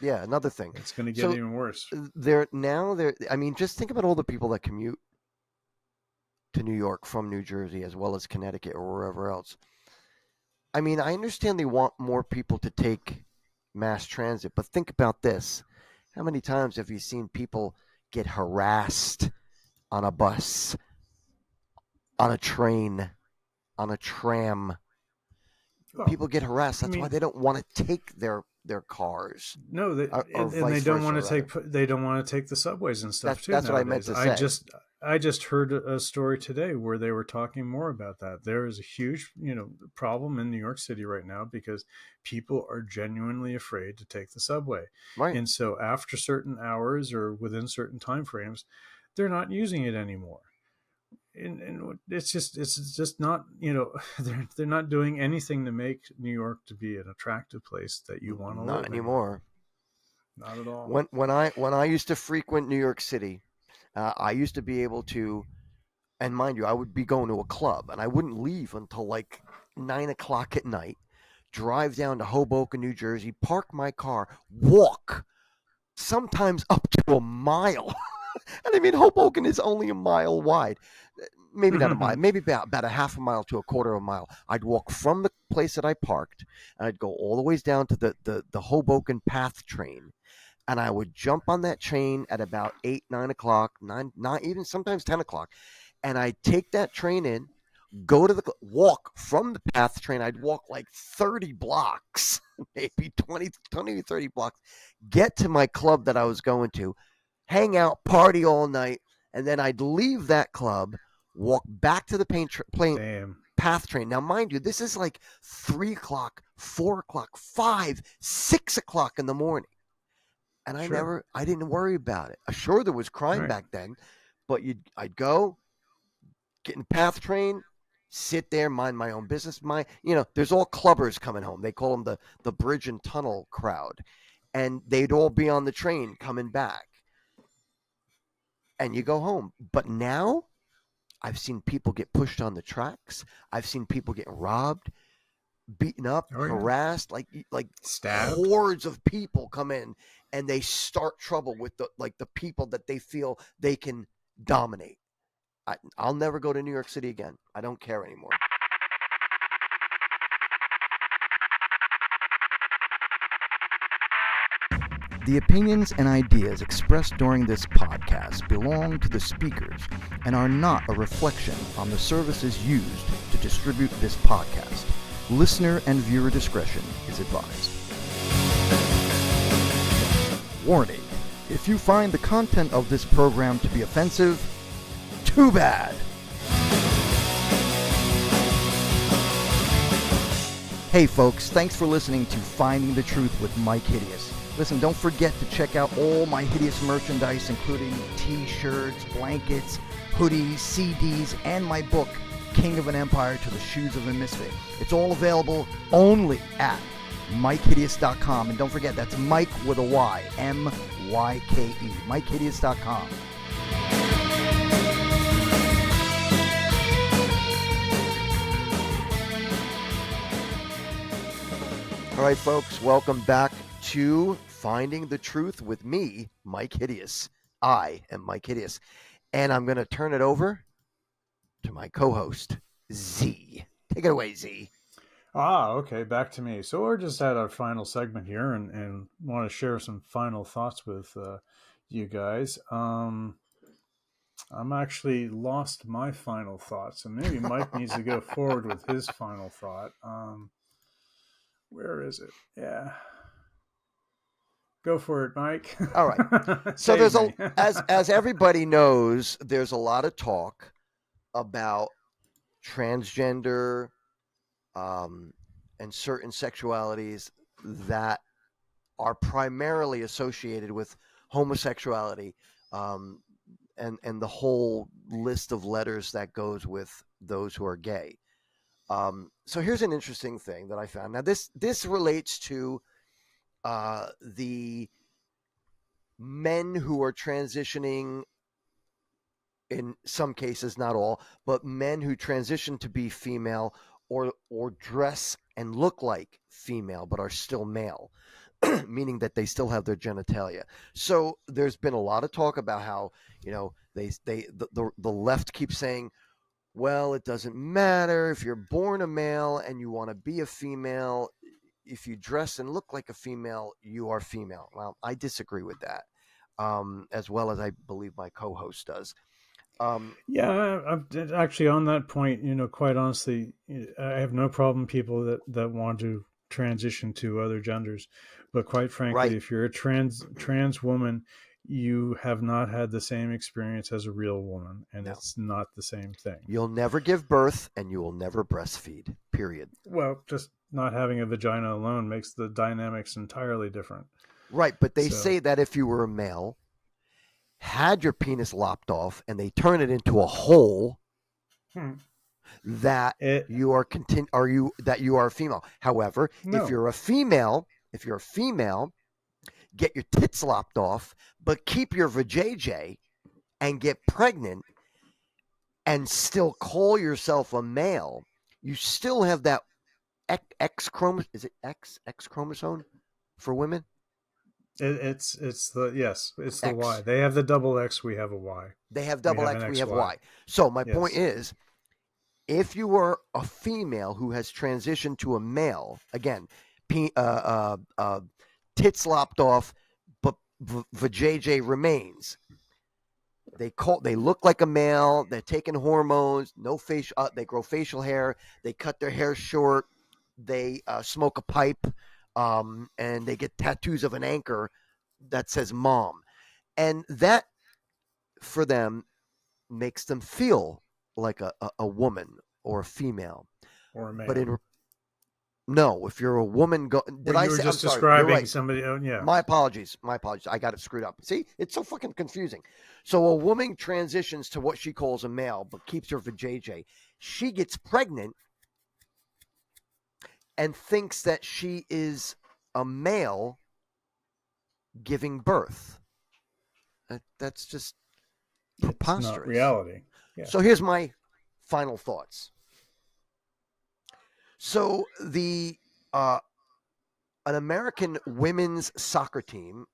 another thing. It's going to get even worse. I mean, just think about all the people that commute to New York from New Jersey as well as Connecticut or wherever else. I mean, I understand they want more people to take mass transit, but think about this. How many times have you seen people get harassed on a bus, on a train, on a tram? People get harassed. That's why they don't want to take their cars. No, they don't want to take the subways and stuff too. That's what I meant to say. I just heard a story today where they were talking more about that. There is a huge, problem in New York City right now because people are genuinely afraid to take the subway. Right. And so after certain hours or within certain time frames, they're not using it anymore. And it's just not, they're not doing anything to make New York to be an attractive place that you want to live. Not anymore. Not at all. When I used to frequent New York City, I used to be able to, and mind you, I would be going to a club, and I wouldn't leave until like 9 o'clock at night, drive down to Hoboken, New Jersey, park my car, walk, sometimes up to a mile. And I mean, Hoboken is only a mile wide. Maybe not a mile, maybe about a half a mile to a quarter of a mile. I'd walk from the place that I parked, and I'd go all the ways down to the Hoboken PATH train. And I would jump on that train at about 8, 9 o'clock, 9, even sometimes 10 o'clock. And I'd take that train in, go to walk from the PATH train. I'd walk like 30 blocks, maybe 20 to 30 blocks, get to my club that I was going to, hang out, party all night. And then I'd leave that club, walk back to the PATH train. Now, mind you, this is like 3 o'clock, 4 o'clock, 5, 6 o'clock in the morning. And I didn't worry about it. Sure, there was crime back then, but I'd go, get in PATH train, sit there, mind my own business. There's all clubbers coming home. They call them the bridge and tunnel crowd. And they'd all be on the train coming back. And you go home. But now, I've seen people get pushed on the tracks. I've seen people get robbed, beaten up, harassed, like stabbed. Hordes of people come in and they start trouble with the people that they feel they can dominate. I'll never go to New York City again. I don't care anymore. The opinions and ideas expressed during this podcast belong to the speakers and are not a reflection on the services used to distribute this podcast. Listener and viewer discretion is advised. Warning: if you find the content of this program to be offensive, too bad. Hey folks, thanks for listening to Finding the Truth with Myke Hideous. Listen, don't forget to check out all my Hideous merchandise, including t-shirts, blankets, hoodies, CDs, and my book, King of an Empire to the Shoes of a Misfit. It's all available only at MykeHideous.com. And don't forget, that's Myke with a Y, M-Y-K-E, MykeHideous.com. All right, folks, welcome back to Finding the Truth with me, Myke Hideous. I am Myke Hideous. And I'm going to turn it over to my co-host, Z. Take it away, Z. Okay, back to me. So we're just at our final segment here and want to share some final thoughts with you guys. I'm actually lost my final thoughts, and maybe Myke needs to go forward with his final thought. Where is it? Yeah. Go for it, Myke. All right. So there's as everybody knows, there's a lot of talk about transgender, and certain sexualities that are primarily associated with homosexuality, and the whole list of letters that goes with those who are gay. So here's an interesting thing that I found. Now this relates to the men who are transitioning, in some cases, not all, but men who transition to be female or dress and look like female but are still male, meaning that they still have their genitalia. So there's been a lot of talk about how, the left keeps saying, well, it doesn't matter if you're born a male and you want to be a female. If you dress and look like a female, you are female. Well, I disagree with that, as well as I believe my co-host does. Yeah, I'm actually on that point. Quite honestly, I have no problem people that want to transition to other genders, but quite frankly, Right. if you're a trans woman, you have not had the same experience as a real woman, and No. it's not the same thing. You'll never give birth, and you will never breastfeed. Period. Well, just not having a vagina alone makes the dynamics entirely different. Right, but they say that if you were a male, had your penis lopped off, and they turn it into a hole, that you are that you are a female. However, No. if you're a female, get your tits lopped off, but keep your vajayjay and get pregnant and still call yourself a male, you still have that X chromosome. Is it X chromosome for women? It's the X. Y. They have the double X. We have a Y. They have double X. We have XY. Y. So my point is, if you were a female who has transitioned to a male, again, tits lopped off, but vajayjay remains. They look like a male. They're taking hormones. No facial. They grow facial hair. They cut their hair short. They smoke a pipe, and they get tattoos of an anchor that says "mom," and that for them makes them feel like a woman or a female or a male. But no, if you're a woman, you were just describing somebody. Oh, yeah. My apologies. I got it screwed up. See, it's so fucking confusing. So a woman transitions to what she calls a male, but keeps her vajayjay. She gets pregnant and thinks that she is a male giving birth. That's just preposterous. It's not reality. Yeah. So here's my final thoughts. So an American women's soccer team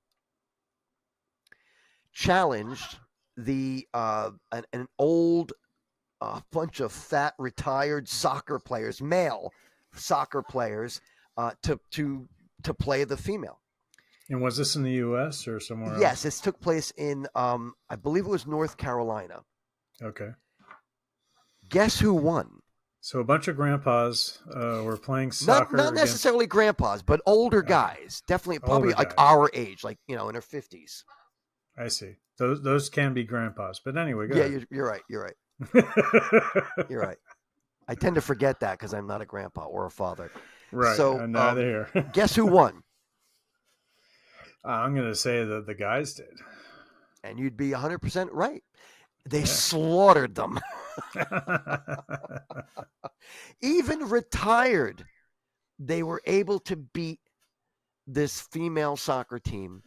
challenged an old bunch of fat retired soccer players, male soccer players, to play the female. And was this in the U.S. or somewhere else? Yes, this took place in I believe it was North Carolina. Okay. Guess who won? So a bunch of grandpas were playing soccer. Not necessarily grandpas, but older guys. Definitely, probably like our age, like in their 50s. I see. Those can be grandpas, but anyway, go ahead. You're right. You're right. I tend to forget that because I'm not a grandpa or a father. Right. So neither here. Guess who won? I'm going to say that the guys did. And you'd be 100% right. They slaughtered them. Even retired, they were able to beat this female soccer team.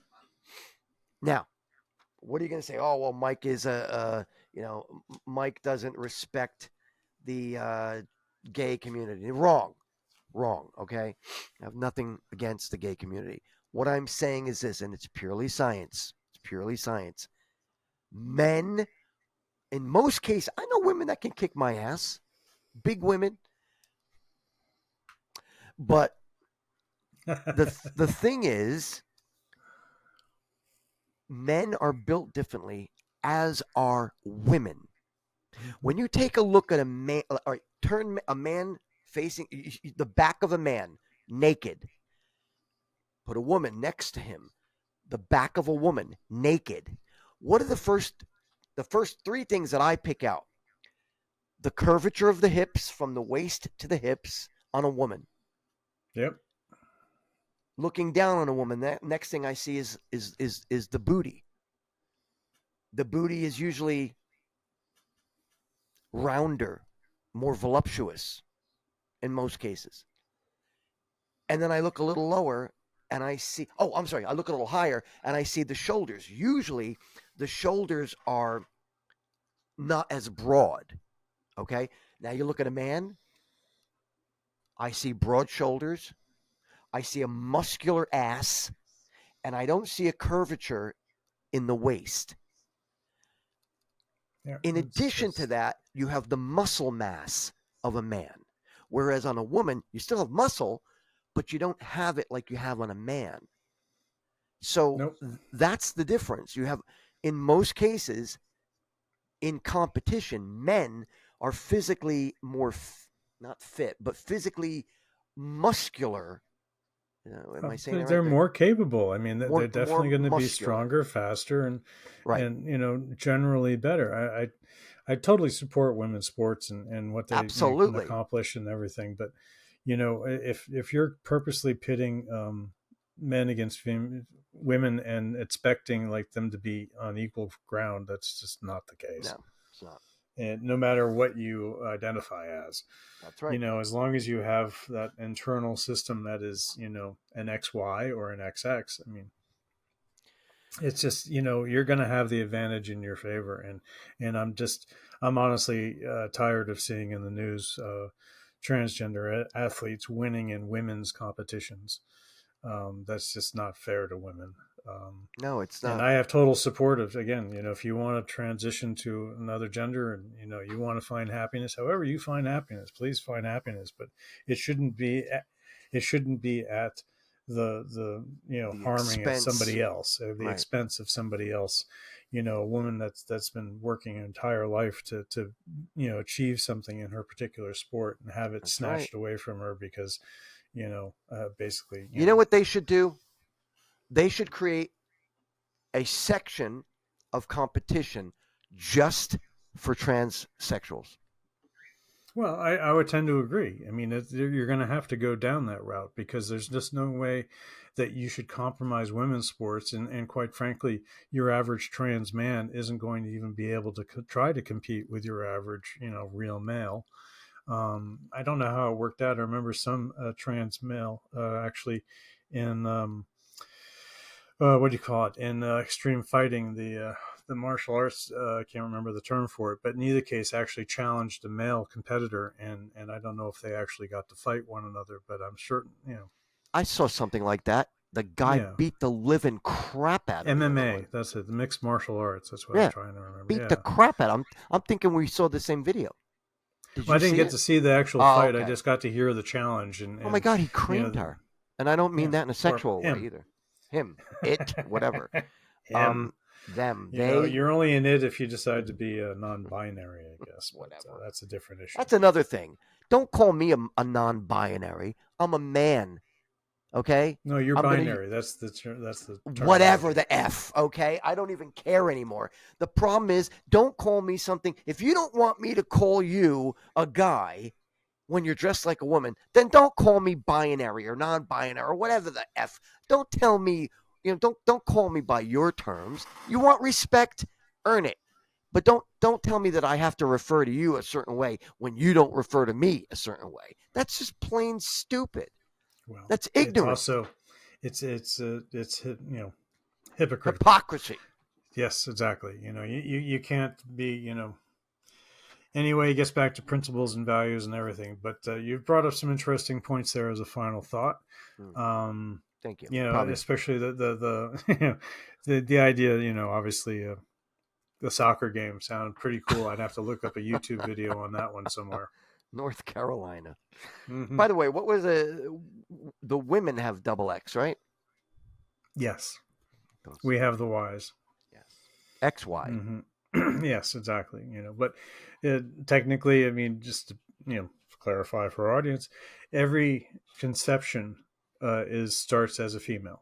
Now, what are you going to say? Oh, well, Myke is Myke doesn't respect the gay community. Wrong. Okay. I have nothing against the gay community. What I'm saying is this, and it's purely science. Men, in most cases, I know women that can kick my ass, big women. But the thing is, men are built differently, as are women. When you take a look at a man, or turn a man facing the back of a man naked, put a woman next to him, the back of a woman naked. What are the first three things that I pick out? the curvature of the hips from the waist to the hips on a woman. Yep. Looking down on a woman, that next thing I see is the booty. The booty is usually rounder, more voluptuous in most cases. And then I look a little lower and I see, I look a little higher and I see the shoulders. Usually the shoulders are not as broad. Okay. Now you look at a man, I see broad shoulders, I see a muscular ass, and I don't see a curvature in the waist. Yeah, In addition to that, you have the muscle mass of a man. Whereas on a woman, you still have muscle, but you don't have it like you have on a man. So Nope. that's the difference. You have, in most cases, in competition, men are physically more, not fit, but physically muscular. Am I saying they're right? more capable. I mean, More- they're definitely more going to be muscular. stronger, faster, and Right. and generally better. I totally support women's sports and what they can Absolutely. accomplish and everything. But if you're purposely pitting men against women and expecting like them to be on equal ground, that's just not the case. No, it's not. And no matter what you identify as, That's right. as long as you have that internal system that is, an XY or an XX, I mean, it's just, you're going to have the advantage in your favor. And I'm honestly tired of seeing in the news transgender athletes winning in women's competitions. That's just not fair to women. No, it's not. And I have total support of, again, if you want to transition to another gender and, you want to find happiness, however you find happiness, please find happiness, but it shouldn't be at the harming of somebody else, or the expense of somebody else. A woman that's been working her entire life to achieve something in her particular sport and have it snatched away from her because, basically, you know what they should do? They should create a section of competition just for transsexuals. Well, I would tend to agree. I mean, you're going to have to go down that route because there's just no way that you should compromise women's sports. And quite frankly, your average trans man isn't going to even be able to try to compete with your average, real male. I don't know how it worked out. I remember some trans male actually in what do you call it, in extreme fighting, the martial arts, I can't remember the term for it, but in either case actually challenged a male competitor, and I don't know if they actually got to fight one another, but I'm certain, I saw something like that. The guy beat the living crap out of MMA, that's it, the mixed martial arts, that's what I'm trying to remember. Beat the crap out of him. I'm thinking we saw the same video. I didn't get to see the actual fight. Okay. I just got to hear the challenge. And oh my God, he creamed her. And I don't mean that in a sexual way either. Him, it, whatever. Him. Them, you're only in it if you decide to be a non-binary, I guess. Whatever. That's a different issue. That's another thing. Don't call me a non-binary. I'm a man. Okay. No, you're binary. That's the term. Whatever the F. Okay. I don't even care anymore. The problem is, don't call me something. If you don't want me to call you a guy when you're dressed like a woman, then don't call me binary or non-binary or whatever the F. Don't tell me. Don't call me by your terms. You want respect, earn it. But don't tell me that I have to refer to you a certain way when you don't refer to me a certain way. That's just plain stupid. Well, that's ignorant. It's hypocritical. Hypocrisy. Yes, exactly. You can't be, Anyway, it gets back to principles and values and everything. But you've brought up some interesting points there as a final thought. Thank you. Especially the the idea, obviously the soccer game sounded pretty cool. I'd have to look up a YouTube video on that one somewhere. North Carolina. Mm-hmm. By the way, what was the women have double X, right? Yes. We have the Ys. Yes. XY. Mm-hmm. Yes, exactly. But technically, I mean, just to, clarify for our audience, every conception starts as a female.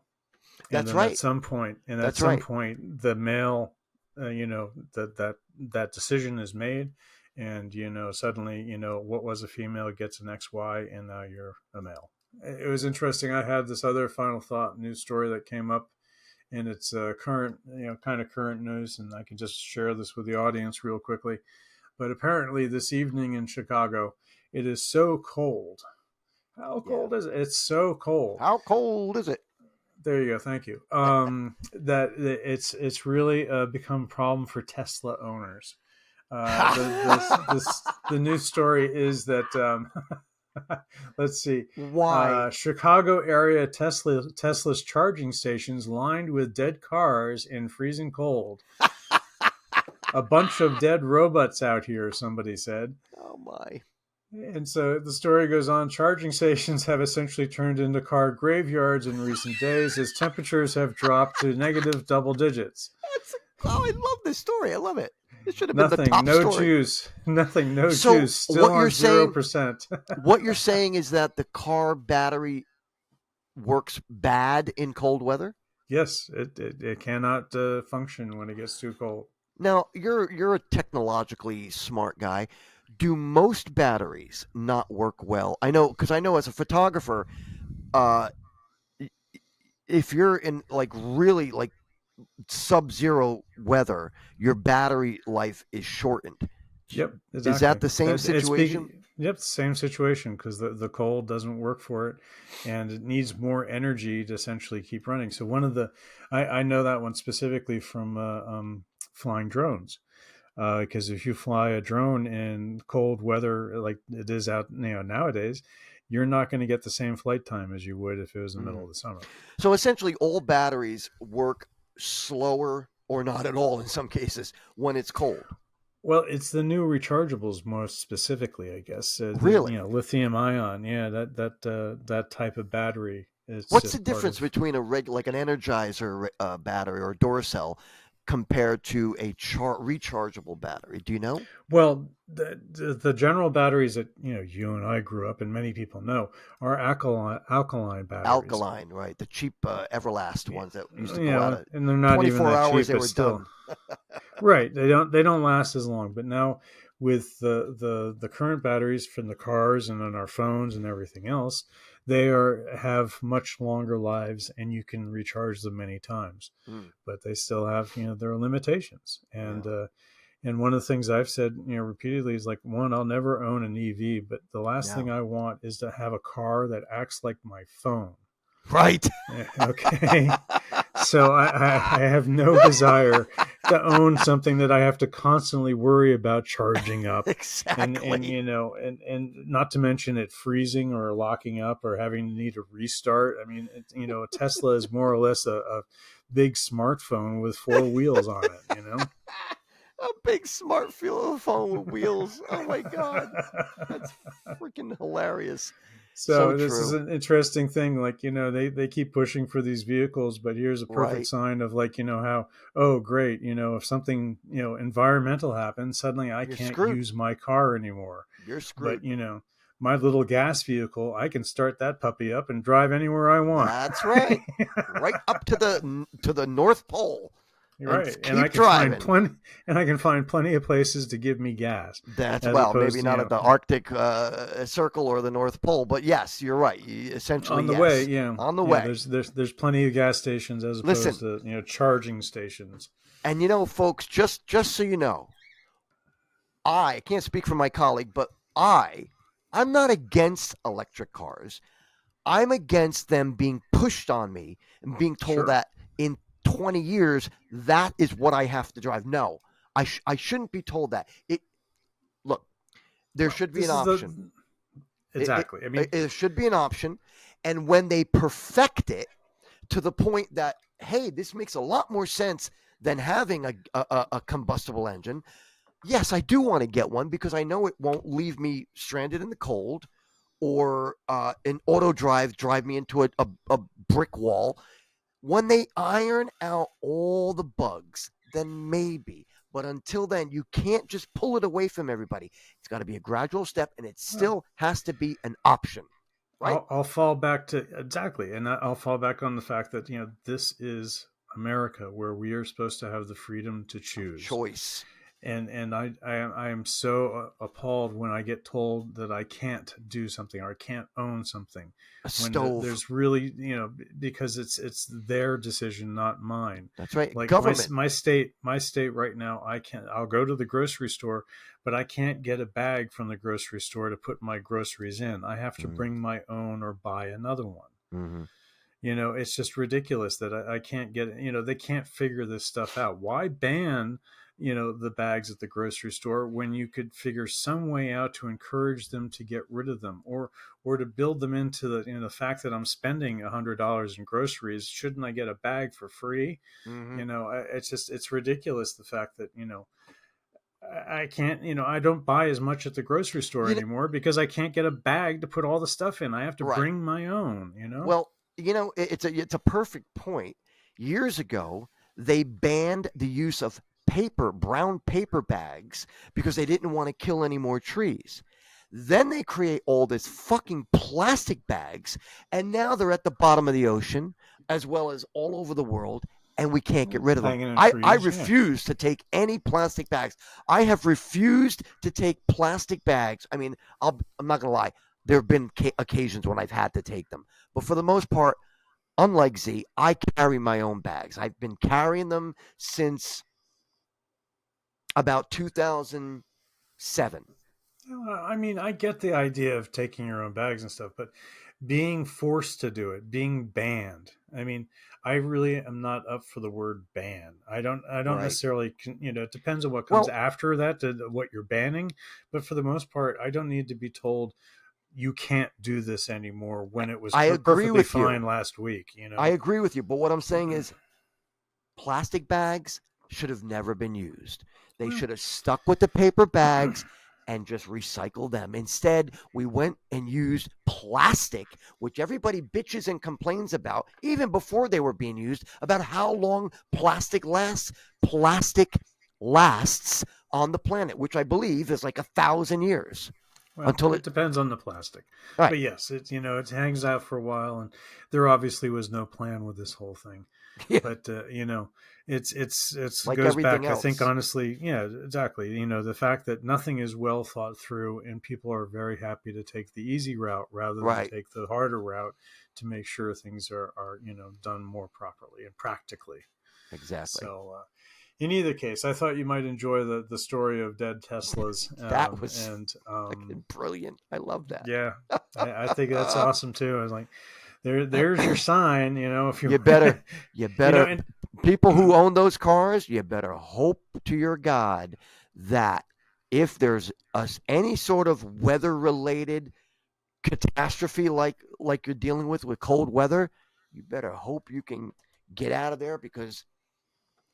And that's right. At some point, the male, that decision is made, and suddenly what was a female gets an XY, and now you're a male. It was interesting. I had this other final thought news story that came up, and it's current, kind of current news, and I can just share this with the audience real quickly. But apparently this evening in Chicago, it is so cold. How cold is it? It's so cold. How cold is it? There you go. Thank you. That it's really become a problem for Tesla owners. The news story is that let's see. Why? Chicago area Tesla's charging stations lined with dead cars in freezing cold. A bunch of dead robots out here, somebody said. Oh my. And so the story goes on. Charging stations have essentially turned into car graveyards in recent days as temperatures have dropped to negative double digits. I love this story. I love it. It should have been Nothing, the top no story. juice. Nothing, no So juice. Still what you're on saying- 0%. What you're saying is that the car battery works bad in cold weather? Yes, it cannot function when it gets too cold. Now, you're a technologically smart guy. Do most batteries not work well? I know, because I know as a photographer, if you're in like really like sub-zero weather, your battery life is shortened. Yep, exactly. Is that the same situation? Yep, same situation, because the cold doesn't work for it, and it needs more energy to essentially keep running. So I know that one specifically from flying drones, because if you fly a drone in cold weather like it is out nowadays, you're not going to get the same flight time as you would if it was in the middle of the summer. So essentially, all batteries work slower or not at all in some cases when it's cold. Well, it's the new rechargeables more specifically, I guess. Really? Lithium ion. Yeah, that type of battery. What's the difference between a like an Energizer battery or a Duracell compared to a rechargeable battery? Do you know? Well, the general batteries that you and I grew up and many people know are alkaline batteries. Alkaline, right? The cheap Everlast ones that used to go out. And they're not 24 even that hours cheap, they but were still. done. Right. They don't last as long. But now with the current batteries from the cars and on our phones and everything else, they have much longer lives, and you can recharge them many times. But they still have their limitations. And and one of the things I've said repeatedly is like, one, I'll never own an EV, but the last thing I want is to have a car that acts like my phone. Right. Okay. So I have no desire to own something that I have to constantly worry about charging up. Exactly. And not to mention it freezing or locking up or having to need a restart. I mean, a Tesla is more or less a big smartphone with 4 wheels on it, A big smartphone with wheels. Oh my God. That's freaking hilarious. So this is an interesting thing. Like, they keep pushing for these vehicles, but here's a perfect sign of like, how, oh, great. If something, environmental happens, suddenly I can't use my car anymore. You're screwed. But, my little gas vehicle, I can start that puppy up and drive anywhere I want. That's right. Right up to the North Pole. Right, and I can find plenty of places to give me gas. That's maybe not at the Arctic Circle or the North Pole, but yes, you're right. Essentially, on the way, on the way. There's plenty of gas stations as opposed to charging stations. And folks, just so you know, I can't speak for my colleague, but I'm not against electric cars. I'm against them being pushed on me and being told that in 20 years, that is what I have to drive. No, I shouldn't be told that. There should be an option. Exactly. There should be an option. And when they perfect it to the point that, hey, this makes a lot more sense than having a combustible engine. Yes, I do want to get one because I know it won't leave me stranded in the cold or an auto drive me into a brick wall. When they iron out all the bugs, then maybe. But until then, you can't just pull it away from everybody. It's got to be a gradual step, and it still has to be an option. Right? I'll fall back to exactly, and I'll fall back on the fact that this is America, where we are supposed to have the freedom to choose. Choice. and I am so appalled when I get told that I can't do something or I can't own something, A when stove. there's really, because it's their decision, not mine. That's right. Like Government. my state right now, I'll go to the grocery store, but I can't get a bag from the grocery store to put my groceries in. I have to bring my own or buy another one. Mm-hmm. It's just ridiculous that I can't get, they can't figure this stuff out. Why ban, the bags at the grocery store when you could figure some way out to encourage them to get rid of them, or to build them into the fact that I'm spending $100 in groceries. Shouldn't I get a bag for free? Mm-hmm. It's ridiculous. The fact that, I can't, I don't buy as much at the grocery store anymore because I can't get a bag to put all the stuff in. I have to bring my own, Well, it's a perfect point. Years ago, they banned the use of brown paper bags because they didn't want to kill any more trees. Then they create all this fucking plastic bags, and now they're at the bottom of the ocean as well as all over the world, and we can't get rid of them. I refuse to take any plastic bags. I have refused to take plastic bags. I mean, I'm not going to lie. There have been occasions when I've had to take them. But for the most part, unlike Z, I carry my own bags. I've been carrying them since about 2007. I mean, I get the idea of taking your own bags and stuff, but being forced to do it, being banned. I mean, I really am not up for the word ban. I don't necessarily, it depends on what comes after that, what you're banning. But for the most part, I don't need to be told you can't do this anymore when it was perfectly fine last week. I agree with you. But what I'm saying is plastic bags should have never been used. They should have stuck with the paper bags and just recycle them. Instead, we went and used plastic, which everybody bitches and complains about, even before they were being used, about how long plastic lasts. Plastic lasts on the planet, which I believe is like 1,000 years. Well, until it depends on the plastic. Right. But yes, it hangs out for a while, and there obviously was no plan with this whole thing. Yeah. But it's like goes back. Else. I think honestly, yeah, exactly. The fact that nothing is well thought through, and people are very happy to take the easy route rather than take the harder route to make sure things are done more properly and practically. Exactly. So. In either case, I thought you might enjoy the story of dead Teslas. That was brilliant. I love that. Yeah, I think that's awesome too. I was like, there's your sign. If you better, people who own those cars, you better hope to your God that if there's any sort of weather-related catastrophe like you're dealing with cold weather, you better hope you can get out of there, because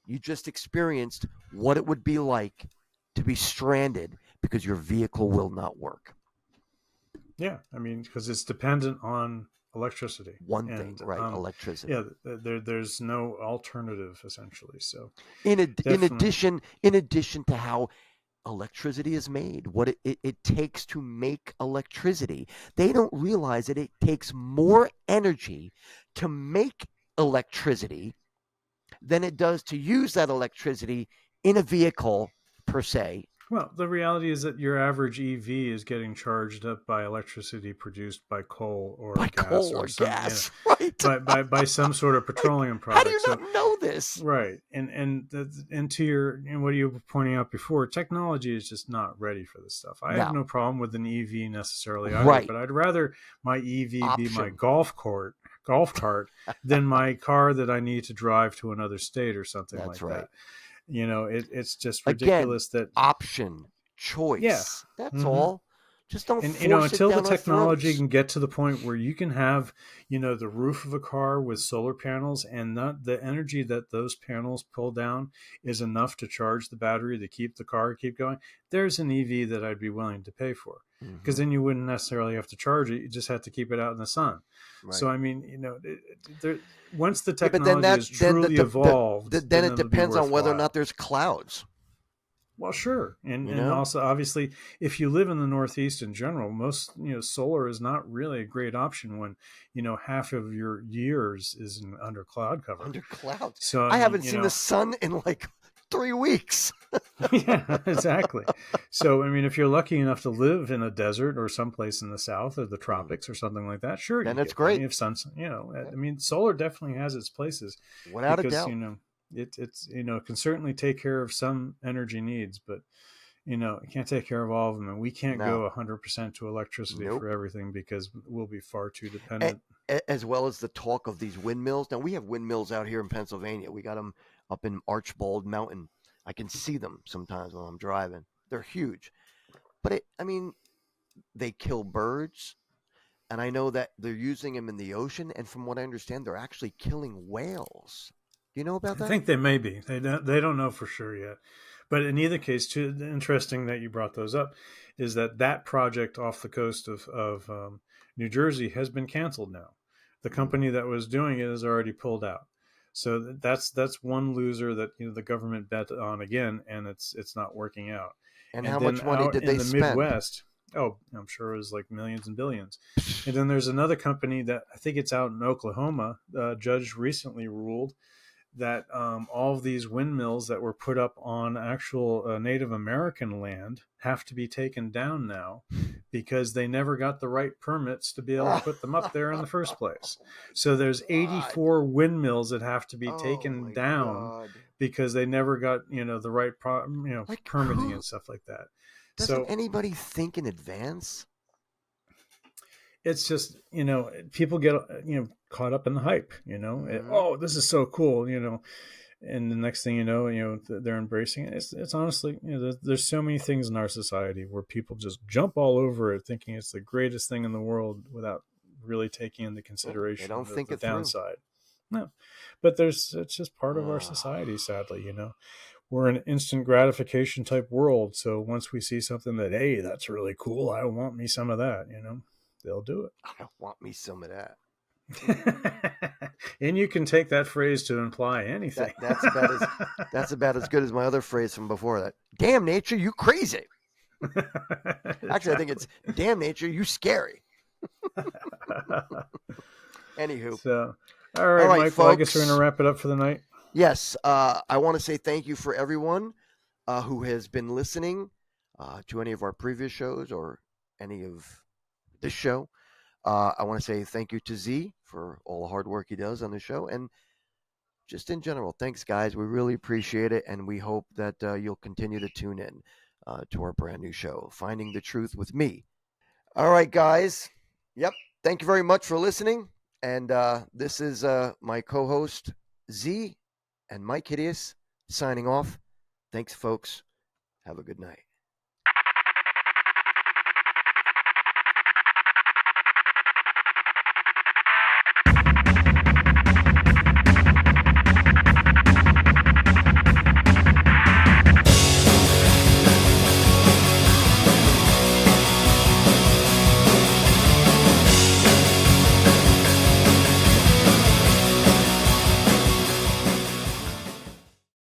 you just experienced what it would be like to be stranded because your vehicle will not work. Yeah, I mean, because it's dependent on electricity. Electricity. Yeah, there's no alternative essentially. So, in addition to how electricity is made, what it takes to make electricity, they don't realize that it takes more energy to make electricity than it does to use that electricity in a vehicle per se. Well, the reality is that your average EV is getting charged up by electricity produced by coal or gas, right? By some sort of petroleum product. How do you not know this? Right, and to what you were pointing out before, technology is just not ready for this stuff. I have no problem with an EV necessarily either, but I'd rather my EV be my golf cart than my car that I need to drive to another state or something that. It's just ridiculous. Again, option, choice. Yeah. That's all. Just don't. And until the technology can get to the point where you can have, the roof of a car with solar panels, and the energy that those panels pull down is enough to charge the battery to keep the car keep going. There's an EV that I'd be willing to pay for, because then you wouldn't necessarily have to charge it. You just have to keep it out in the sun. Right. So I mean, once the technology is truly evolved, then it depends on whether or not there's clouds. Well, sure. And also, obviously, if you live in the Northeast in general, most, solar is not really a great option when, half of your years is under cloud cover. Under clouds. So I haven't seen the sun in like 3 weeks. Yeah, exactly. So, I mean, if you're lucky enough to live in a desert or someplace in the south or the tropics or something like that, sure, Then you it's get plenty great. of sun. I mean, solar definitely has its places Without a because, doubt. it's, it can certainly take care of some energy needs, but, it can't take care of all of them. And we can't No. go 100% to electricity Nope. for everything because we'll be far too A- dependent. As well as the talk of these windmills. Now, we have windmills out here in Pennsylvania. We got them up in Archbald Mountain. I can see them sometimes when I'm driving. They're huge. But I mean, they kill birds. And I know that they're using them in the ocean. And from what I understand, they're actually killing whales. Do you know about I that? think they may be. They don't know for sure yet. But in either case, too, interesting that you brought those up is that project off the coast of New Jersey has been canceled now. The company that was doing it has already pulled out. So that's one loser that the government bet on again, and it's not working out. And And how then much money out did in they the spend? Midwest, oh, I'm sure it was like millions and billions. And then there's another company that I think it's out in Oklahoma. The judge recently ruled that all of these windmills that were put up on actual Native American land have to be taken down now because they never got the right permits to be able to put them up there in the first place. So there's God. 84 windmills that have to be Oh taken my down God. because they never got the right Like permitting who and stuff like that. doesn't So anybody think in advance? it's just people get caught up in the hype. Oh, this is so cool. And the next thing they're embracing it. It's honestly, there's so many things in our society where people just jump all over it, thinking it's the greatest thing in the world without really taking into They consideration don't think the it through. downside. No, but it's just part of our Ah. society. Sadly, we're an instant gratification type world. So once we see something that, hey, that's really cool, I want me some of that. They'll do it. I want me some of that. And you can take that phrase to imply anything. That's about as good as my other phrase from before that. Damn nature, you crazy. Actually, I think it's damn nature, you scary. Anywho. So, all right, Mike. Folks. Well, I guess we're going to wrap it up for the night. Yes. I want to say thank you for everyone who has been listening to any of our previous shows or any of this show. I want to say thank you to Z for all the hard work he does on the show. And just in general, thanks, guys. We really appreciate it. And we hope that you'll continue to tune in to our brand new show, Finding the Truth with me. All right, guys. Yep. Thank you very much for listening. And this is my co-host, Z, and Myke Hideous signing off. Thanks, folks. Have a good night.